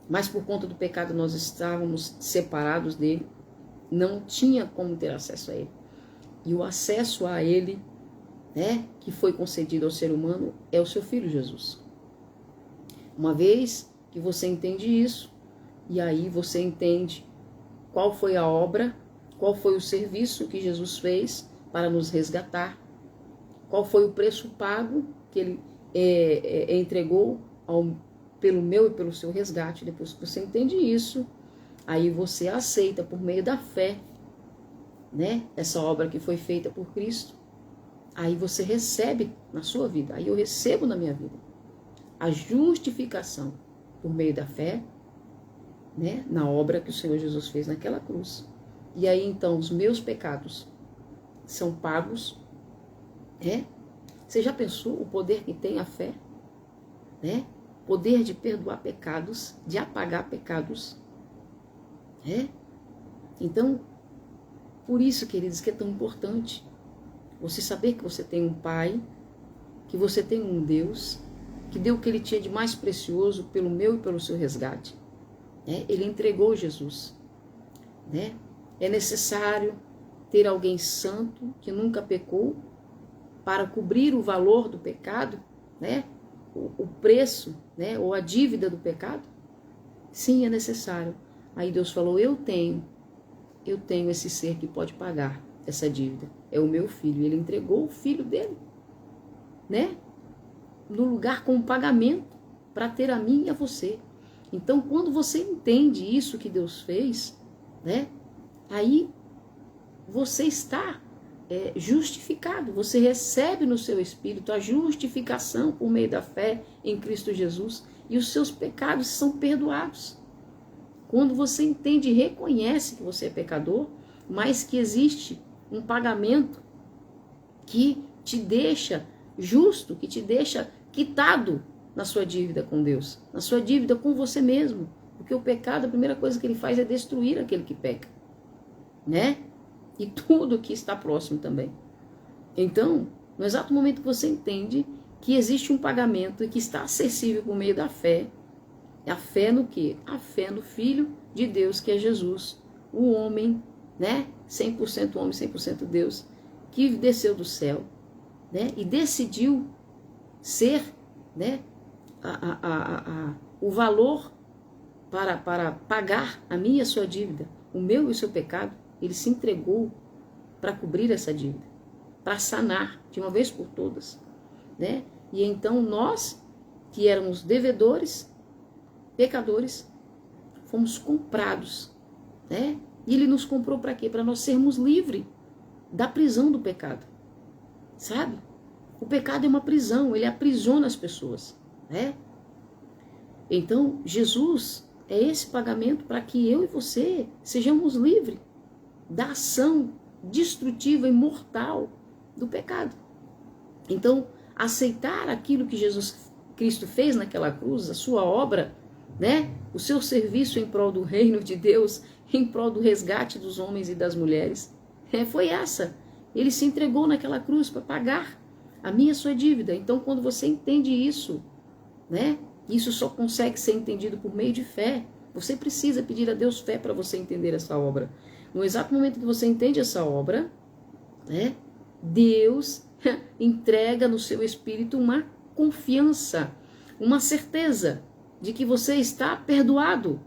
mas por conta do pecado nós estávamos separados dEle, não tinha como ter acesso a Ele. E o acesso a Ele, né, que foi concedido ao ser humano, é o seu Filho Jesus. Uma vez que você entende isso, e aí você entende qual foi a obra, qual foi o serviço que Jesus fez para nos resgatar, qual foi o preço pago que Ele entregou pelo meu e pelo seu resgate. Depois que você entende isso, aí você aceita por meio da fé, né, essa obra que foi feita por Cristo. Aí você recebe na sua vida, aí eu recebo na minha vida a justificação por meio da fé, né, na obra que o Senhor Jesus fez naquela cruz. E aí então os meus pecados são pagos, né? Você já pensou o poder que tem a fé, né? Poder de perdoar pecados, de apagar pecados, né? Então, por isso, queridos, que é tão importante você saber que você tem um Pai, que você tem um Deus, que deu o que Ele tinha de mais precioso pelo meu e pelo seu resgate, né? Ele entregou Jesus, né? É necessário ter alguém santo, que nunca pecou, para cobrir o valor do pecado, né? O preço, né? Ou a dívida do pecado. Sim, é necessário. Aí Deus falou, eu tenho esse ser que pode pagar essa dívida. É o meu filho. Ele entregou o filho dele, né? No lugar como pagamento para ter a mim e a você. Então, quando você entende isso que Deus fez, né? Aí você está justificado. Você recebe no seu espírito a justificação por meio da fé em Cristo Jesus. E os seus pecados são perdoados. Quando você entende e reconhece que você é pecador, mas que existe um pagamento que te deixa justo, que te deixa quitado na sua dívida com Deus, na sua dívida com você mesmo. Porque o pecado, a primeira coisa que ele faz é destruir aquele que peca, né? E tudo que está próximo também. Então, no exato momento que você entende que existe um pagamento e que está acessível por meio da fé, a fé no quê? A fé no Filho de Deus, que é Jesus, o homem, né? 100% homem, 100% Deus, que desceu do céu, né? E decidiu ser, né? O valor para pagar a minha e a sua dívida, o meu e o seu pecado. Ele se entregou para cobrir essa dívida, para sanar de uma vez por todas, né? E então nós, que éramos devedores, pecadores, fomos comprados, né? E ele nos comprou para quê? Para nós sermos livres da prisão do pecado, sabe? O pecado é uma prisão, ele aprisiona as pessoas, né? Então, Jesus é esse pagamento para que eu e você sejamos livres da ação destrutiva e mortal do pecado. Então, aceitar aquilo que Jesus Cristo fez naquela cruz, a sua obra, né? O seu serviço em prol do reino de Deus, em prol do resgate dos homens e das mulheres, foi essa. Ele se entregou naquela cruz para pagar a minha e a sua dívida. Então, quando você entende isso, né? Isso só consegue ser entendido por meio de fé. Você precisa pedir a Deus fé para você entender essa obra. No exato momento que você entende essa obra, né? Deus entrega no seu espírito uma confiança, uma certeza de que você está perdoado.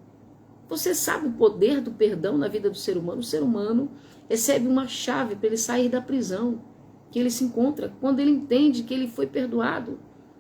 Você sabe o poder do perdão na vida do ser humano? O ser humano recebe uma chave para ele sair da prisão que ele se encontra quando ele entende que ele foi perdoado,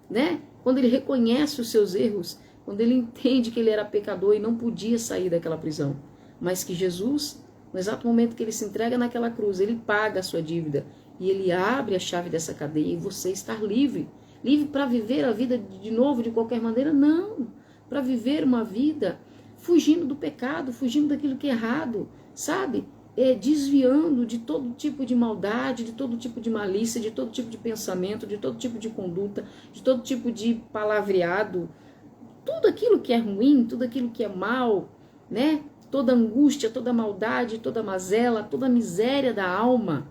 né? Quando ele reconhece os seus erros, quando ele entende que ele era pecador e não podia sair daquela prisão, mas que Jesus, no exato momento que ele se entrega naquela cruz, ele paga a sua dívida e ele abre a chave dessa cadeia e você está livre. Livre para viver a vida de novo de qualquer maneira? Não. Para viver uma vida fugindo do pecado, fugindo daquilo que é errado, sabe? Desviando de todo tipo de maldade, de todo tipo de malícia, de todo tipo de pensamento, de todo tipo de conduta, de todo tipo de palavreado, tudo aquilo que é ruim, tudo aquilo que é mal, né? Toda angústia, toda maldade, toda mazela, toda miséria da alma,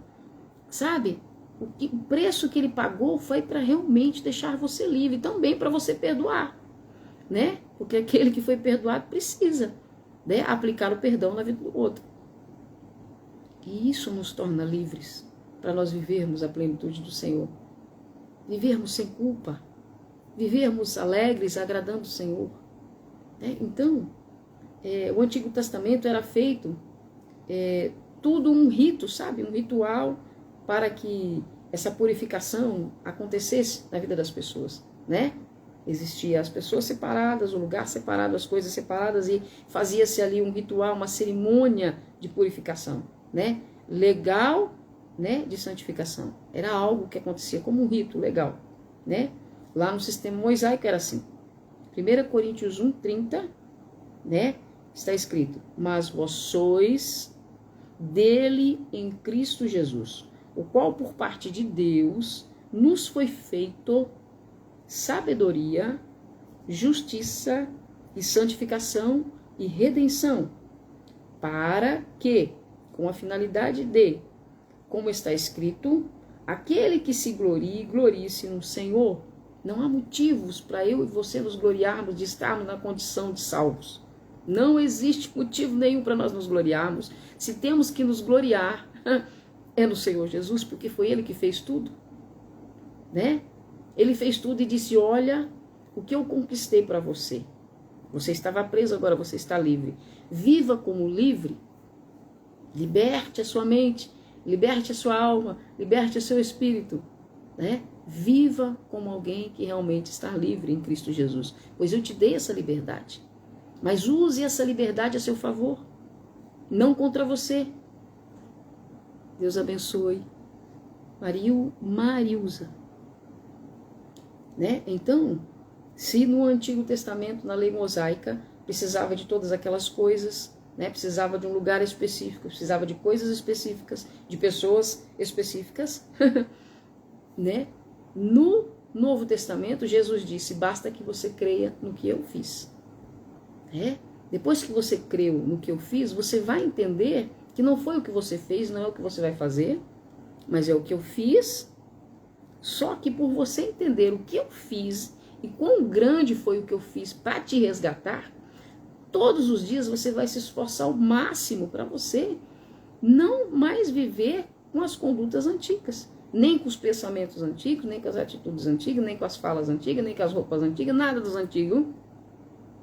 sabe? O preço que ele pagou foi para realmente deixar você livre, também para você perdoar, né? Porque aquele que foi perdoado precisa, né, aplicar o perdão na vida do outro. E isso nos torna livres para nós vivermos a plenitude do Senhor. Vivermos sem culpa, vivermos alegres, agradando o Senhor. Né? Então, o Antigo Testamento era feito tudo um rito, sabe? Um ritual para que essa purificação acontecesse na vida das pessoas, né? Existiam as pessoas separadas, o lugar separado, as coisas separadas e fazia-se ali um ritual, uma cerimônia de purificação, né? Legal, né? De santificação. Era algo que acontecia como um rito legal, né? Lá no sistema mosaico era assim. 1 Coríntios 1:30, né? Está escrito: mas vós sois dele em Cristo Jesus, o qual por parte de Deus nos foi feito sabedoria, justiça e santificação e redenção, para que, com a finalidade de, como está escrito, aquele que se glorie, glorie-se no Senhor. Não há motivos para eu e você nos gloriarmos de estarmos na condição de salvos. Não existe motivo nenhum para nós nos gloriarmos. Se temos que nos gloriar, é no Senhor Jesus, porque foi Ele que fez tudo, né? Ele fez tudo e disse: olha, o que eu conquistei para você. Você estava preso, agora você está livre. Viva como livre. Liberte a sua mente, liberte a sua alma, liberte o seu espírito, né? Viva como alguém que realmente está livre em Cristo Jesus, pois eu te dei essa liberdade. Mas use essa liberdade a seu favor, não contra você. Deus abençoe. Marilza. Né? Então, se no Antigo Testamento, na lei mosaica, precisava de todas aquelas coisas, né? Precisava de um lugar específico, precisava de coisas específicas, de pessoas específicas, né? No Novo Testamento, Jesus disse: basta que você creia no que eu fiz. Depois que você creu no que eu fiz, você vai entender que não foi o que você fez, não é o que você vai fazer, mas é o que eu fiz. Só que por você entender o que eu fiz e quão grande foi o que eu fiz para te resgatar, todos os dias você vai se esforçar ao máximo para você não mais viver com as condutas antigas, nem com os pensamentos antigos, nem com as atitudes antigas, nem com as falas antigas, nem com as roupas antigas, nada dos antigos,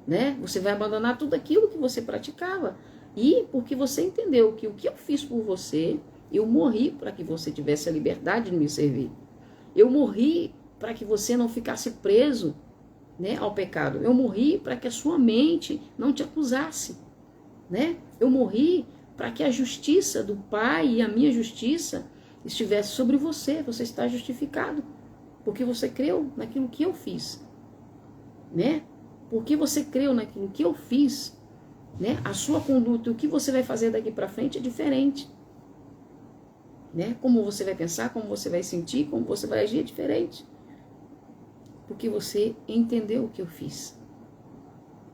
né? Você vai abandonar tudo aquilo que você praticava. E porque você entendeu que o que eu fiz por você, eu morri para que você tivesse a liberdade de me servir. Eu morri para que você não ficasse preso, né, ao pecado. Eu morri para que a sua mente não te acusasse, né? Eu morri para que a justiça do Pai e a minha justiça estivesse sobre você. Você está justificado, porque você creu naquilo que eu fiz, né? Porque você creu naquilo que eu fiz, né? A sua conduta, o que você vai fazer daqui para frente é diferente, né? Como você vai pensar, como você vai sentir, como você vai agir é diferente, porque você entendeu o que eu fiz,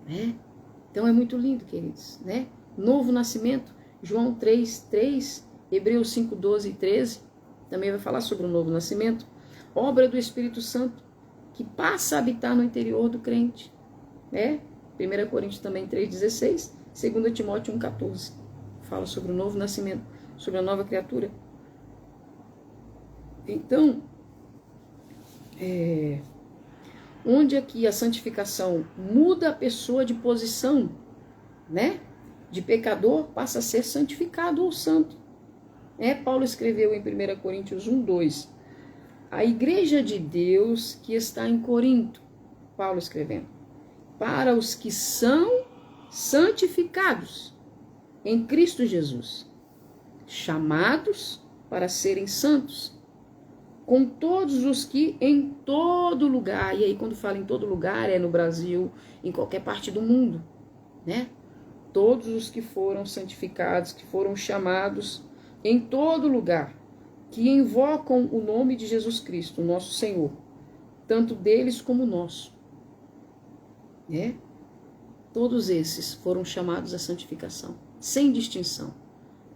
né? Então é muito lindo, queridos, né? Novo nascimento, João 3:3, Hebreus 5:12 e 13, também vai falar sobre o novo nascimento. Obra do Espírito Santo, que passa a habitar no interior do crente, né? 1 Coríntios também 3:16, 2 Timóteo 1:14, fala sobre o novo nascimento, sobre a nova criatura. Então, onde aqui a santificação muda a pessoa de posição, né? De pecador passa a ser santificado ou santo. Paulo escreveu em 1 Coríntios 1:2, a igreja de Deus que está em Corinto, Paulo escrevendo, para os que são santificados em Cristo Jesus, chamados para serem santos, com todos os que em todo lugar, e aí quando fala em todo lugar é no Brasil, em qualquer parte do mundo, né? Todos os que foram santificados, que foram chamados em todo lugar, que invocam o nome de Jesus Cristo, nosso Senhor, tanto deles como nosso, né? Todos esses foram chamados à santificação, sem distinção.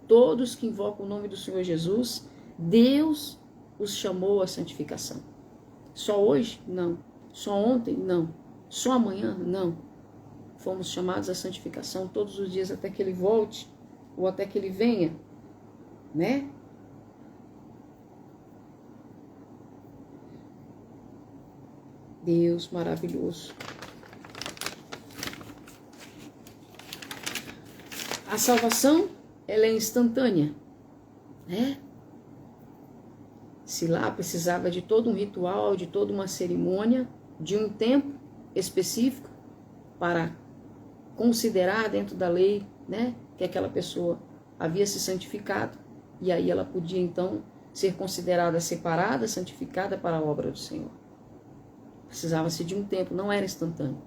Todos que invocam o nome do Senhor Jesus, Deus os chamou à santificação. Só hoje? Não. Só ontem? Não. Só amanhã? Não. Fomos chamados à santificação todos os dias até que Ele volte ou até que Ele venha, né? Deus maravilhoso. A salvação, ela é instantânea, né? Se lá precisava de todo um ritual, de toda uma cerimônia, de um tempo específico para considerar dentro da lei, né, que aquela pessoa havia se santificado, e aí ela podia então ser considerada separada, santificada para a obra do Senhor. Precisava-se de um tempo, não era instantâneo.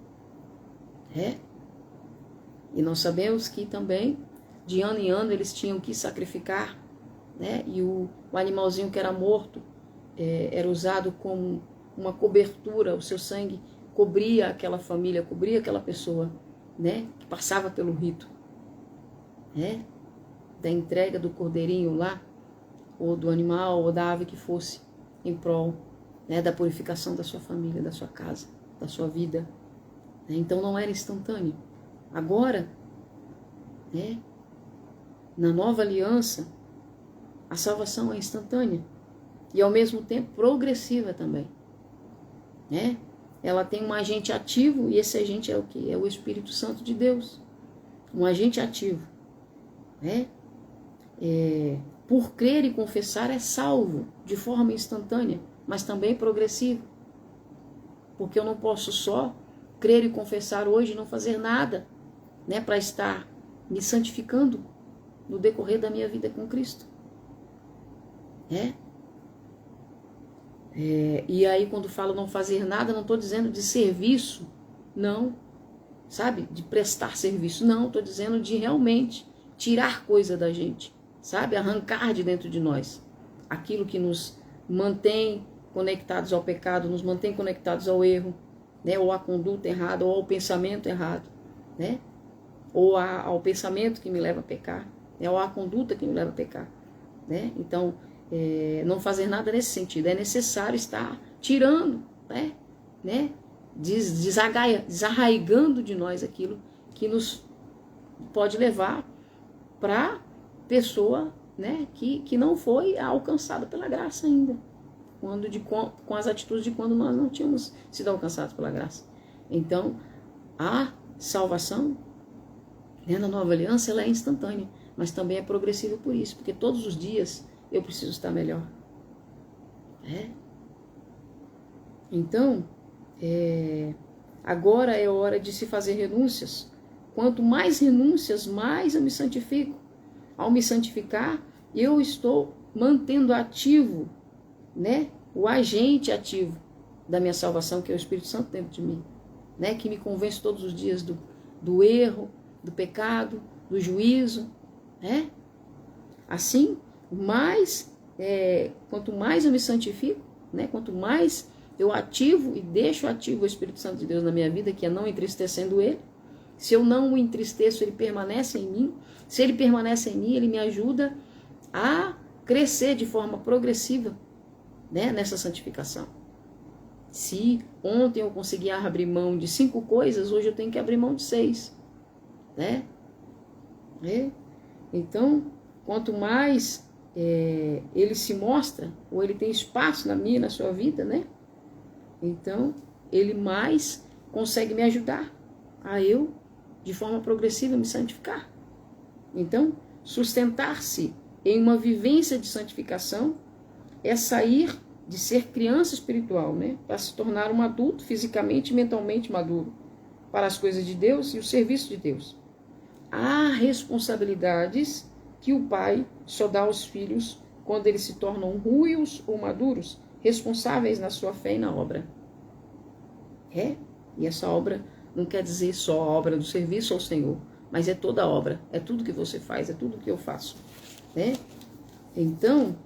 E nós sabemos que também, de ano em ano, eles tinham que sacrificar, né? E o animalzinho que era morto era usado como uma cobertura, o seu sangue cobria aquela família, cobria aquela pessoa, né? Que passava pelo rito, né? Da entrega do cordeirinho lá, ou do animal, ou da ave que fosse, em prol, né? Da purificação da sua família, da sua casa, da sua vida. Então não era instantâneo. Agora, né? Na nova aliança, a salvação é instantânea e ao mesmo tempo progressiva também, né? Ela tem um agente ativo e esse agente é o quê? É o Espírito Santo de Deus, um agente ativo, né? Por crer e confessar é salvo de forma instantânea, mas também progressiva, porque eu não posso só crer e confessar hoje e não fazer nada, né? Para estar me santificando no decorrer da minha vida com Cristo. E aí quando falo não fazer nada, não estou dizendo de serviço, não, sabe, de prestar serviço, não, estou dizendo de realmente tirar coisa da gente, sabe, arrancar de dentro de nós aquilo que nos mantém conectados ao pecado, nos mantém conectados ao erro, né, ou à conduta errada, ou ao pensamento errado, né, ou ao pensamento que me leva a pecar, ou à conduta que me leva a pecar, né. Então não fazer nada nesse sentido. É necessário estar tirando, né? Desarraigando de nós aquilo que nos pode levar para pessoa, né, que não foi alcançada pela graça ainda, com as atitudes de quando nós não tínhamos sido alcançados pela graça. Então, a salvação, né, na nova aliança, ela é instantânea, mas também é progressiva por isso, porque todos os dias eu preciso estar melhor. Então, agora é hora de se fazer renúncias. Quanto mais renúncias, mais eu me santifico. Ao me santificar, eu estou mantendo ativo, né, o agente ativo da minha salvação, que é o Espírito Santo dentro de mim, né, que me convence todos os dias do erro, do pecado, do juízo, né? Assim, quanto mais eu me santifico, né, quanto mais eu ativo e deixo ativo o Espírito Santo de Deus na minha vida, que é não entristecendo ele. Se eu não o entristeço, ele permanece em mim. Se ele permanece em mim, ele me ajuda a crescer de forma progressiva, né, nessa santificação. Se ontem eu consegui abrir mão de 5 coisas, hoje eu tenho que abrir mão de 6. Né? Então, quanto mais ele se mostra, ou ele tem espaço na minha, na sua vida, né? Então, ele mais consegue me ajudar a eu, de forma progressiva, me santificar. Então, sustentar-se em uma vivência de santificação é sair de ser criança espiritual, né, para se tornar um adulto fisicamente e mentalmente maduro para as coisas de Deus e o serviço de Deus. Há responsabilidades que o pai só dá aos filhos quando eles se tornam ruios ou maduros, responsáveis na sua fé e na obra. E essa obra não quer dizer só a obra do serviço ao Senhor, mas é toda a obra, é tudo que você faz, é tudo que eu faço. Né? Então,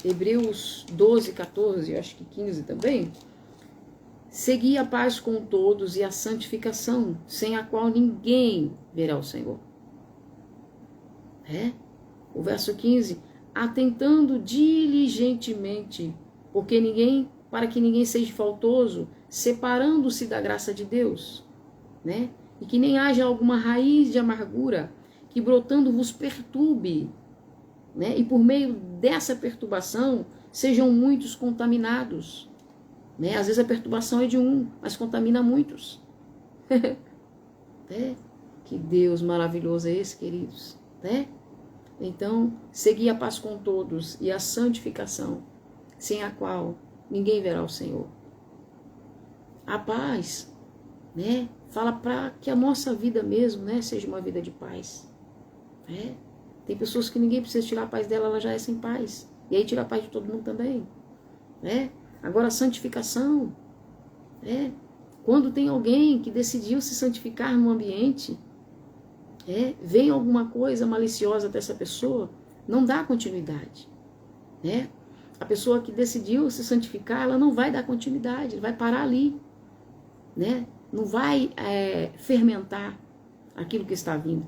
Hebreus 12, 14, eu acho que 15 também, segui a paz com todos e a santificação, sem a qual ninguém verá o Senhor. O verso 15, atentando diligentemente, para que ninguém seja faltoso, separando-se da graça de Deus, né? E que nem haja alguma raiz de amargura que brotando vos perturbe, né? E por meio dessa perturbação sejam muitos contaminados, né? Às vezes a perturbação é de um, mas contamina muitos. Que Deus maravilhoso é esse, queridos, né? Então, segui a paz com todos e a santificação, sem a qual ninguém verá o Senhor. A paz, né, fala para que a nossa vida mesmo, né, seja uma vida de paz. Tem pessoas que ninguém precisa tirar a paz dela, ela já é sem paz. E aí tira a paz de todo mundo também. Agora a santificação, quando tem alguém que decidiu se santificar no ambiente, vem alguma coisa maliciosa dessa pessoa, não dá continuidade. A pessoa que decidiu se santificar, ela não vai dar continuidade, vai parar ali. Não vai fermentar aquilo que está vindo.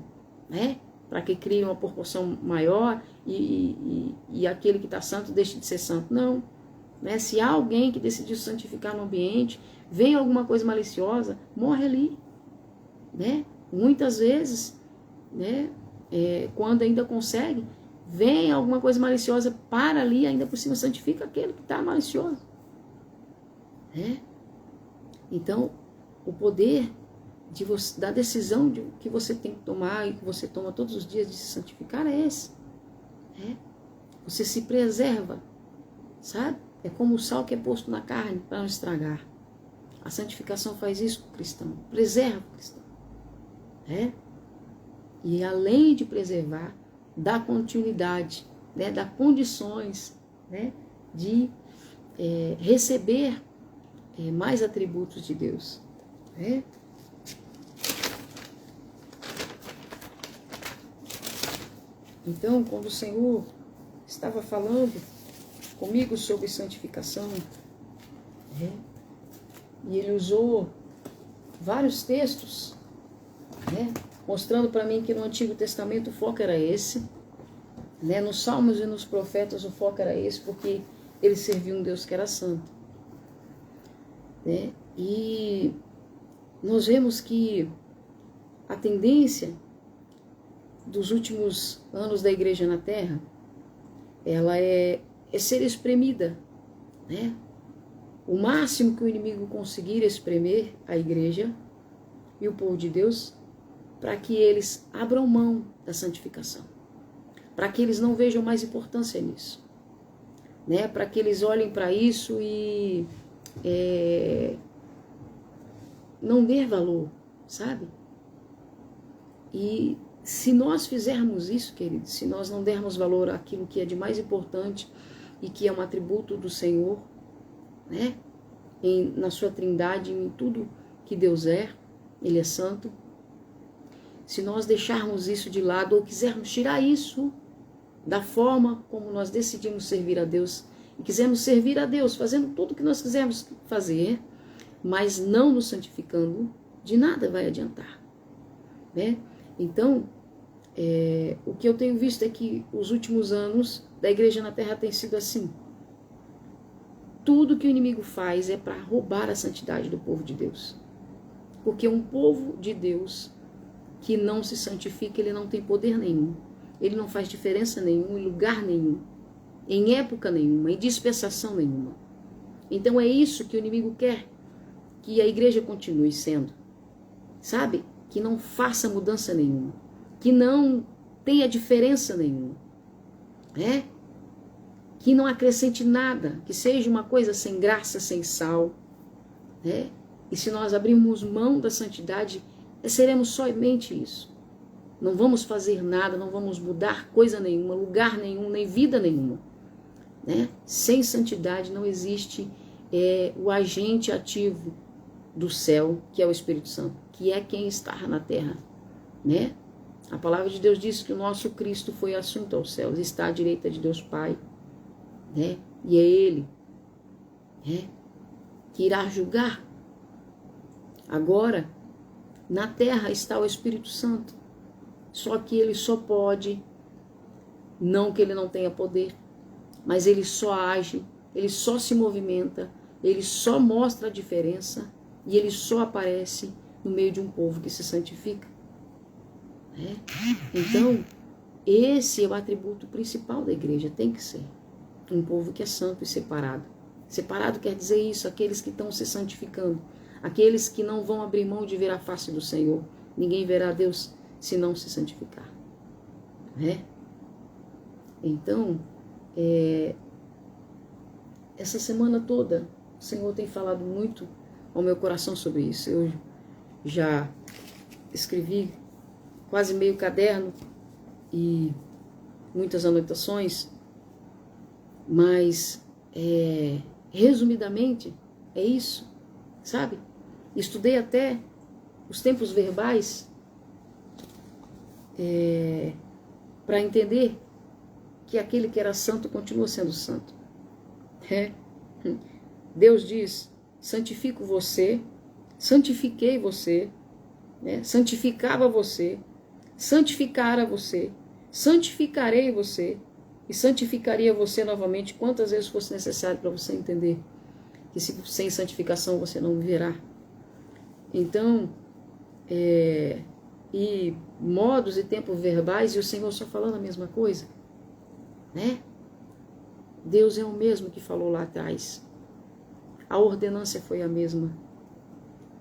Para que crie uma proporção maior e aquele que está santo deixe de ser santo. Não. Se há alguém que decidiu se santificar no ambiente, vem alguma coisa maliciosa, morre ali. Muitas vezes, quando ainda consegue, vem alguma coisa maliciosa, para ali, ainda por cima santifica aquele que está malicioso. Então, o poder da decisão que você tem que tomar e que você toma todos os dias de se santificar é esse. Você se preserva, sabe? É como o sal que é posto na carne para não estragar. A santificação faz isso com o cristão, preserva o cristão. E além de preservar, dá continuidade, dá condições, de receber mais atributos de Deus. Então, quando o Senhor estava falando comigo sobre santificação, e Ele usou vários textos, mostrando para mim que no Antigo Testamento o foco era esse, né? Nos Salmos e nos Profetas o foco era esse, porque eles serviam um Deus que era santo, né? E nós vemos que a tendência dos últimos anos da igreja na Terra, ela é ser espremida, né? O máximo que o inimigo conseguir espremer a igreja e o povo de Deus, para que eles abram mão da santificação, para que eles não vejam mais importância nisso, né? Para que eles olhem para isso e não dê valor, sabe? E se nós fizermos isso, queridos, se nós não dermos valor àquilo que é de mais importante e que é um atributo do Senhor, né? Na sua trindade, em tudo que Deus é, Ele é santo. Se nós deixarmos isso de lado ou quisermos tirar isso da forma como nós decidimos servir a Deus e quisermos servir a Deus fazendo tudo o que nós quisermos fazer, mas não nos santificando, de nada vai adiantar, né? Então, o que eu tenho visto é que os últimos anos da igreja na Terra tem sido assim. Tudo que o inimigo faz é para roubar a santidade do povo de Deus. Porque um povo de Deus que não se santifica, ele não tem poder nenhum. Ele não faz diferença nenhuma, em lugar nenhum, em época nenhuma, em dispensação nenhuma. Então é isso que o inimigo quer, que a igreja continue sendo, sabe? Que não faça mudança nenhuma, que não tenha diferença nenhuma, né? Que não acrescente nada, que seja uma coisa sem graça, sem sal, né? E se nós abrirmos mão da santidade, seremos somente isso. Não vamos fazer nada, não vamos mudar coisa nenhuma, lugar nenhum, nem vida nenhuma, né? Sem santidade não existe o agente ativo do céu, que é o Espírito Santo, que é quem está na terra, né? A palavra de Deus diz que o nosso Cristo foi assunto aos céus, está à direita de Deus Pai, né? E é Ele, né, que irá julgar. Agora, na terra está o Espírito Santo, só que ele só pode, não que ele não tenha poder, mas ele só age, ele só se movimenta, ele só mostra a diferença e ele só aparece no meio de um povo que se santifica, né? Então, esse é o atributo principal da igreja, tem que ser um povo que é santo e separado. Separado quer dizer isso, aqueles que estão se santificando, aqueles que não vão abrir mão de ver a face do Senhor. Ninguém verá Deus se não se santificar, né? Então, essa semana toda, o Senhor tem falado muito ao meu coração sobre isso. Eu já escrevi quase meio caderno e muitas anotações, mas resumidamente é isso, sabe? Estudei até os tempos verbais para entender que aquele que era santo continua sendo santo. Deus diz: santifico você, santifiquei você, né? Santificava você, santificara você, santificarei você e santificaria você novamente quantas vezes fosse necessário para você entender que sem santificação você não viverá. Então, e modos e tempos verbais, e o Senhor só falando a mesma coisa, né? Deus é o mesmo que falou lá atrás. A ordenância foi a mesma.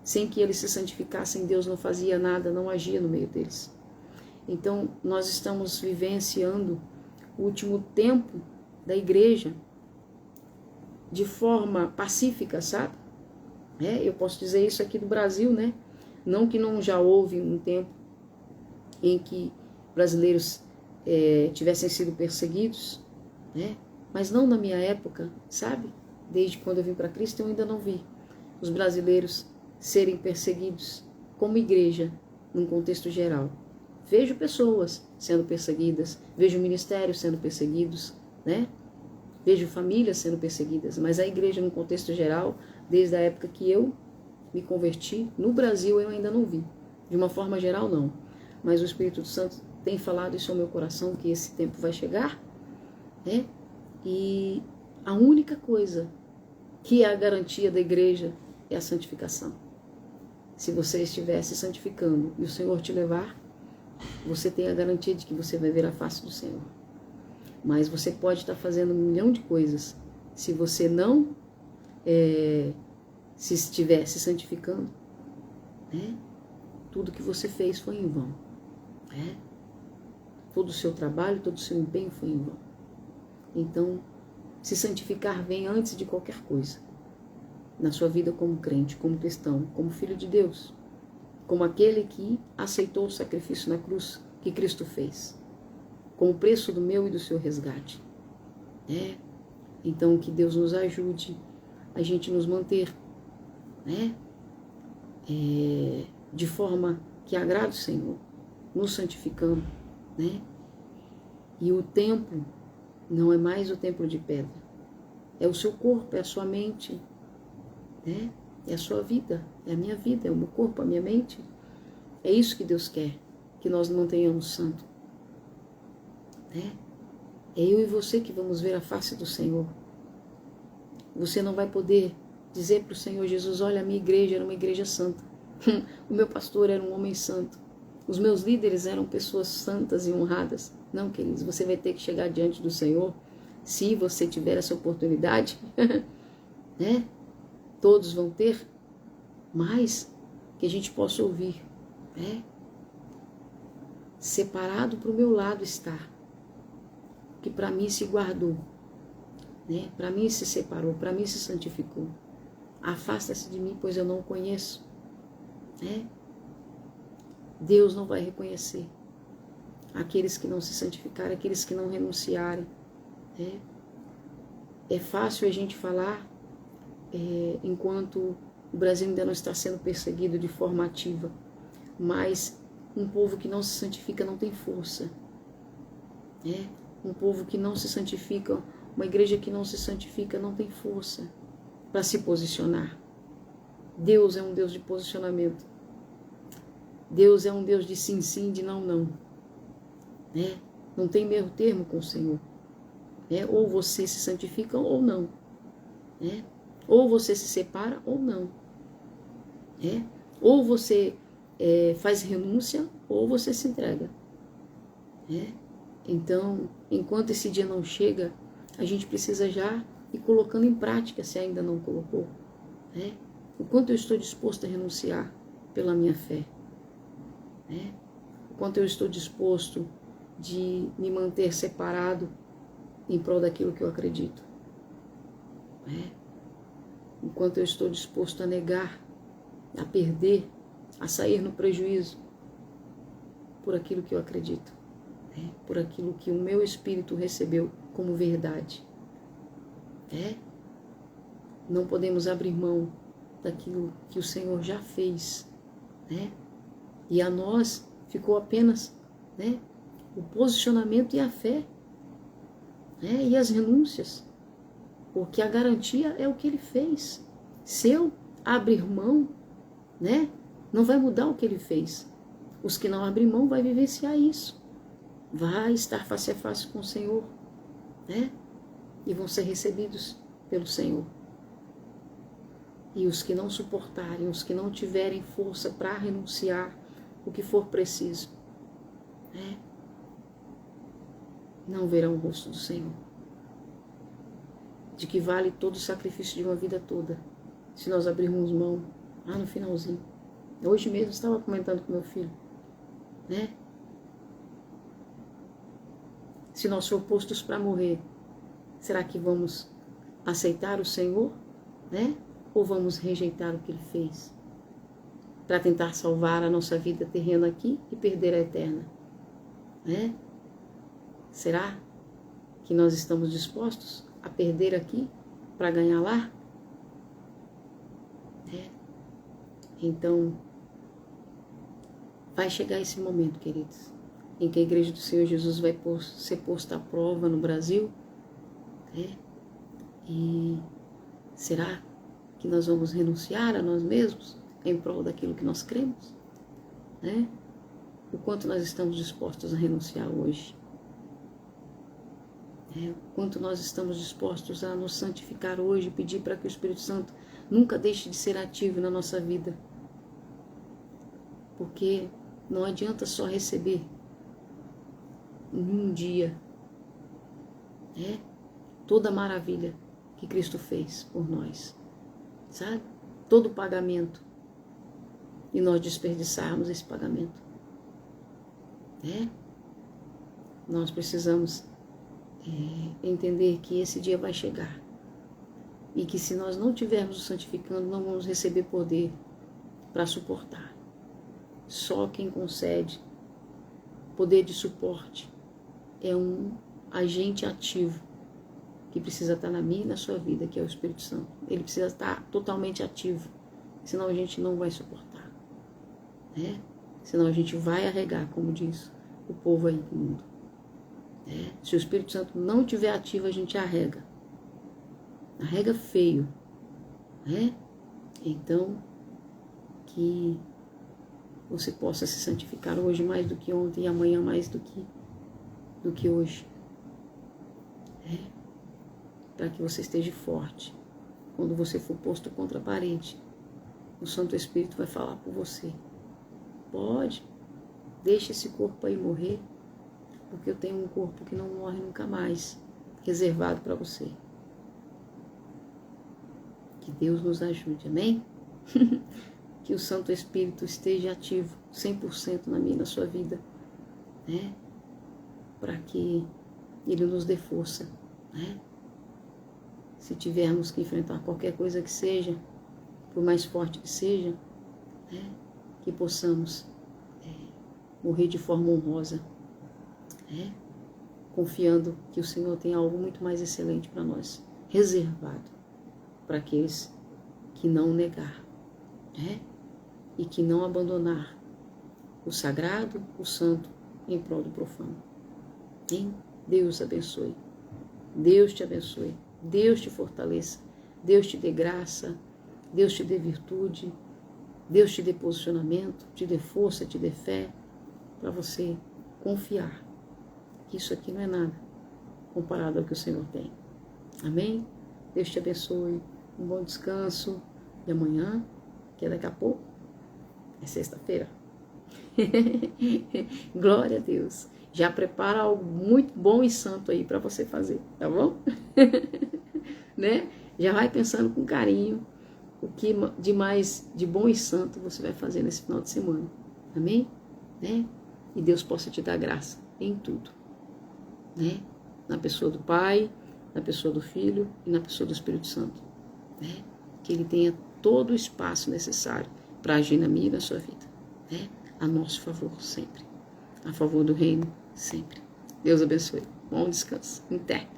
Sem que eles se santificassem, Deus não fazia nada, não agia no meio deles. Então, nós estamos vivenciando o último tempo da igreja de forma pacífica, sabe? Eu posso dizer isso aqui do Brasil, né? Não que não já houve um tempo em que brasileiros tivessem sido perseguidos, né? Mas não na minha época, sabe? Desde quando eu vim para Cristo, eu ainda não vi os brasileiros serem perseguidos como igreja, num contexto geral. Vejo pessoas sendo perseguidas, vejo ministérios sendo perseguidos, né? Vejo famílias sendo perseguidas, mas a igreja, num contexto geral, desde a época que eu me converti, no Brasil eu ainda não vi. De uma forma geral, não. Mas o Espírito Santo tenho falado isso ao meu coração, que esse tempo vai chegar, né? E a única coisa que é a garantia da igreja é a santificação. Se você estiver se santificando e o Senhor te levar, você tem a garantia de que você vai ver a face do Senhor. Mas você pode estar fazendo 1 milhão de coisas. Se você não se estiver se santificando, né? Tudo que você fez foi em vão. Né? Todo o seu trabalho, todo o seu empenho foi em vão. Então, se santificar vem antes de qualquer coisa. Na sua vida como crente, como cristão, como filho de Deus. Como aquele que aceitou o sacrifício na cruz que Cristo fez. Com o preço do meu e do seu resgate. Né? Então, que Deus nos ajude a gente nos manter, né? De forma que agrade o Senhor, nos santificando, né? E o templo não é mais o templo de pedra, é o seu corpo, é a sua mente, né? É a sua vida, é a minha vida, é o meu corpo, a minha mente. É isso que Deus quer, que nós mantenhamos santo, né? É eu e você que vamos ver a face do Senhor. Você não vai poder dizer para o Senhor Jesus: olha, a minha igreja era uma igreja santa. O meu pastor era um homem santo. Os meus líderes eram pessoas santas e honradas. Não, queridos, você vai ter que chegar diante do Senhor, se você tiver essa oportunidade, né? Todos vão ter, mas que a gente possa ouvir, né? Separado para o meu lado está, que para mim se guardou, né? Para mim se separou, para mim se santificou. Afasta-se de mim, pois eu não o conheço, né? Deus não vai reconhecer aqueles que não se santificarem, aqueles que não renunciarem, né? É fácil a gente falar enquanto o Brasil ainda não está sendo perseguido de forma ativa, mas um povo que não se santifica não tem força, né? Um povo que não se santifica, uma igreja que não se santifica não tem força para se posicionar. Deus é um Deus de posicionamento. Deus é um Deus de sim, sim, de não, não. Né? Não tem meio termo com o Senhor. Né? Ou você se santifica ou não. Né? Ou você se separa ou não. Né? Ou você faz renúncia ou você se entrega. Né? Então, enquanto esse dia não chega, a gente precisa já ir colocando em prática, se ainda não colocou. Né? O quanto eu estou disposto a renunciar pela minha fé. Né? O quanto eu estou disposto de me manter separado em prol daquilo que eu acredito. Né? O quanto eu estou disposto a negar, a perder, a sair no prejuízo por aquilo que eu acredito. Né? Por aquilo que o meu espírito recebeu como verdade. Né? Não podemos abrir mão daquilo que o Senhor já fez, né? E a nós ficou apenas, né, o posicionamento e a fé, né, e as renúncias, porque a garantia é o que Ele fez. Se eu abrir mão, né, não vai mudar o que Ele fez. Os que não abrem mão vai vivenciar isso, vai estar face a face com o Senhor, né, e vão ser recebidos pelo Senhor. E os que não suportarem, os que não tiverem força para renunciar o que for preciso, né, não verão o rosto do Senhor. De que vale todo o sacrifício de uma vida toda, se nós abrirmos mão lá no finalzinho. Hoje mesmo estava comentando com meu filho, né? Se nós for postos para morrer, será que vamos aceitar o Senhor, né? Ou vamos rejeitar o que Ele fez para tentar salvar a nossa vida terrena aqui e perder a eterna, né? Será que nós estamos dispostos a perder aqui para ganhar lá? Então, vai chegar esse momento, queridos, em que a Igreja do Senhor Jesus vai ser posta à prova no Brasil, né? E será que nós vamos renunciar a nós mesmos em prol daquilo que nós cremos, né? o quanto nós estamos dispostos a renunciar hoje. O quanto nós estamos dispostos a nos santificar hoje, pedir para que o Espírito Santo nunca deixe de ser ativo na nossa vida. Porque não adianta só receber em um dia toda a maravilha que Cristo fez por nós, sabe? Todo o pagamento, e nós desperdiçarmos esse pagamento. Nós precisamos entender que esse dia vai chegar e que se nós não estivermos nos santificando, não vamos receber poder para suportar. Só quem concede poder de suporte é um agente ativo que precisa estar na minha e na sua vida, que é o Espírito Santo. Ele precisa estar totalmente ativo, senão a gente não vai suportar. Senão a gente vai arregar, como diz o povo aí do mundo. Se o Espírito Santo não estiver ativo, a gente arrega. Arrega feio. Então, que você possa se santificar hoje mais do que ontem e amanhã mais do que hoje. Para que você esteja forte. Quando você for posto contra a parede, o Santo Espírito vai falar por você. Pode, deixa esse corpo aí morrer, porque eu tenho um corpo que não morre nunca mais, reservado para você. Que Deus nos ajude, amém? Que o Santo Espírito esteja ativo 100% na minha e na sua vida, para que Ele nos dê força, Se tivermos que enfrentar qualquer coisa que seja, por mais forte que seja, que possamos morrer de forma honrosa, confiando que o Senhor tem algo muito mais excelente para nós, reservado para aqueles que não negar, e que não abandonar o sagrado, o santo, em prol do profano. Deus abençoe, Deus te abençoe, Deus te fortaleça, Deus te dê graça, Deus te dê virtude, Deus te dê posicionamento, te dê força, te dê fé, para você confiar que isso aqui não é nada comparado ao que o Senhor tem. Amém? Deus te abençoe, um bom descanso, e amanhã, que é daqui a pouco, é sexta-feira. Glória a Deus. Já prepara algo muito bom e santo aí para você fazer, tá bom? Já vai pensando com carinho o que de mais de bom e santo você vai fazer nesse final de semana. Amém? E Deus possa te dar graça em tudo. Na pessoa do Pai, na pessoa do Filho e na pessoa do Espírito Santo. Que Ele tenha todo o espaço necessário para agir na minha e na sua vida. A nosso favor sempre. A favor do reino sempre. Deus abençoe. Bom descanso. Até.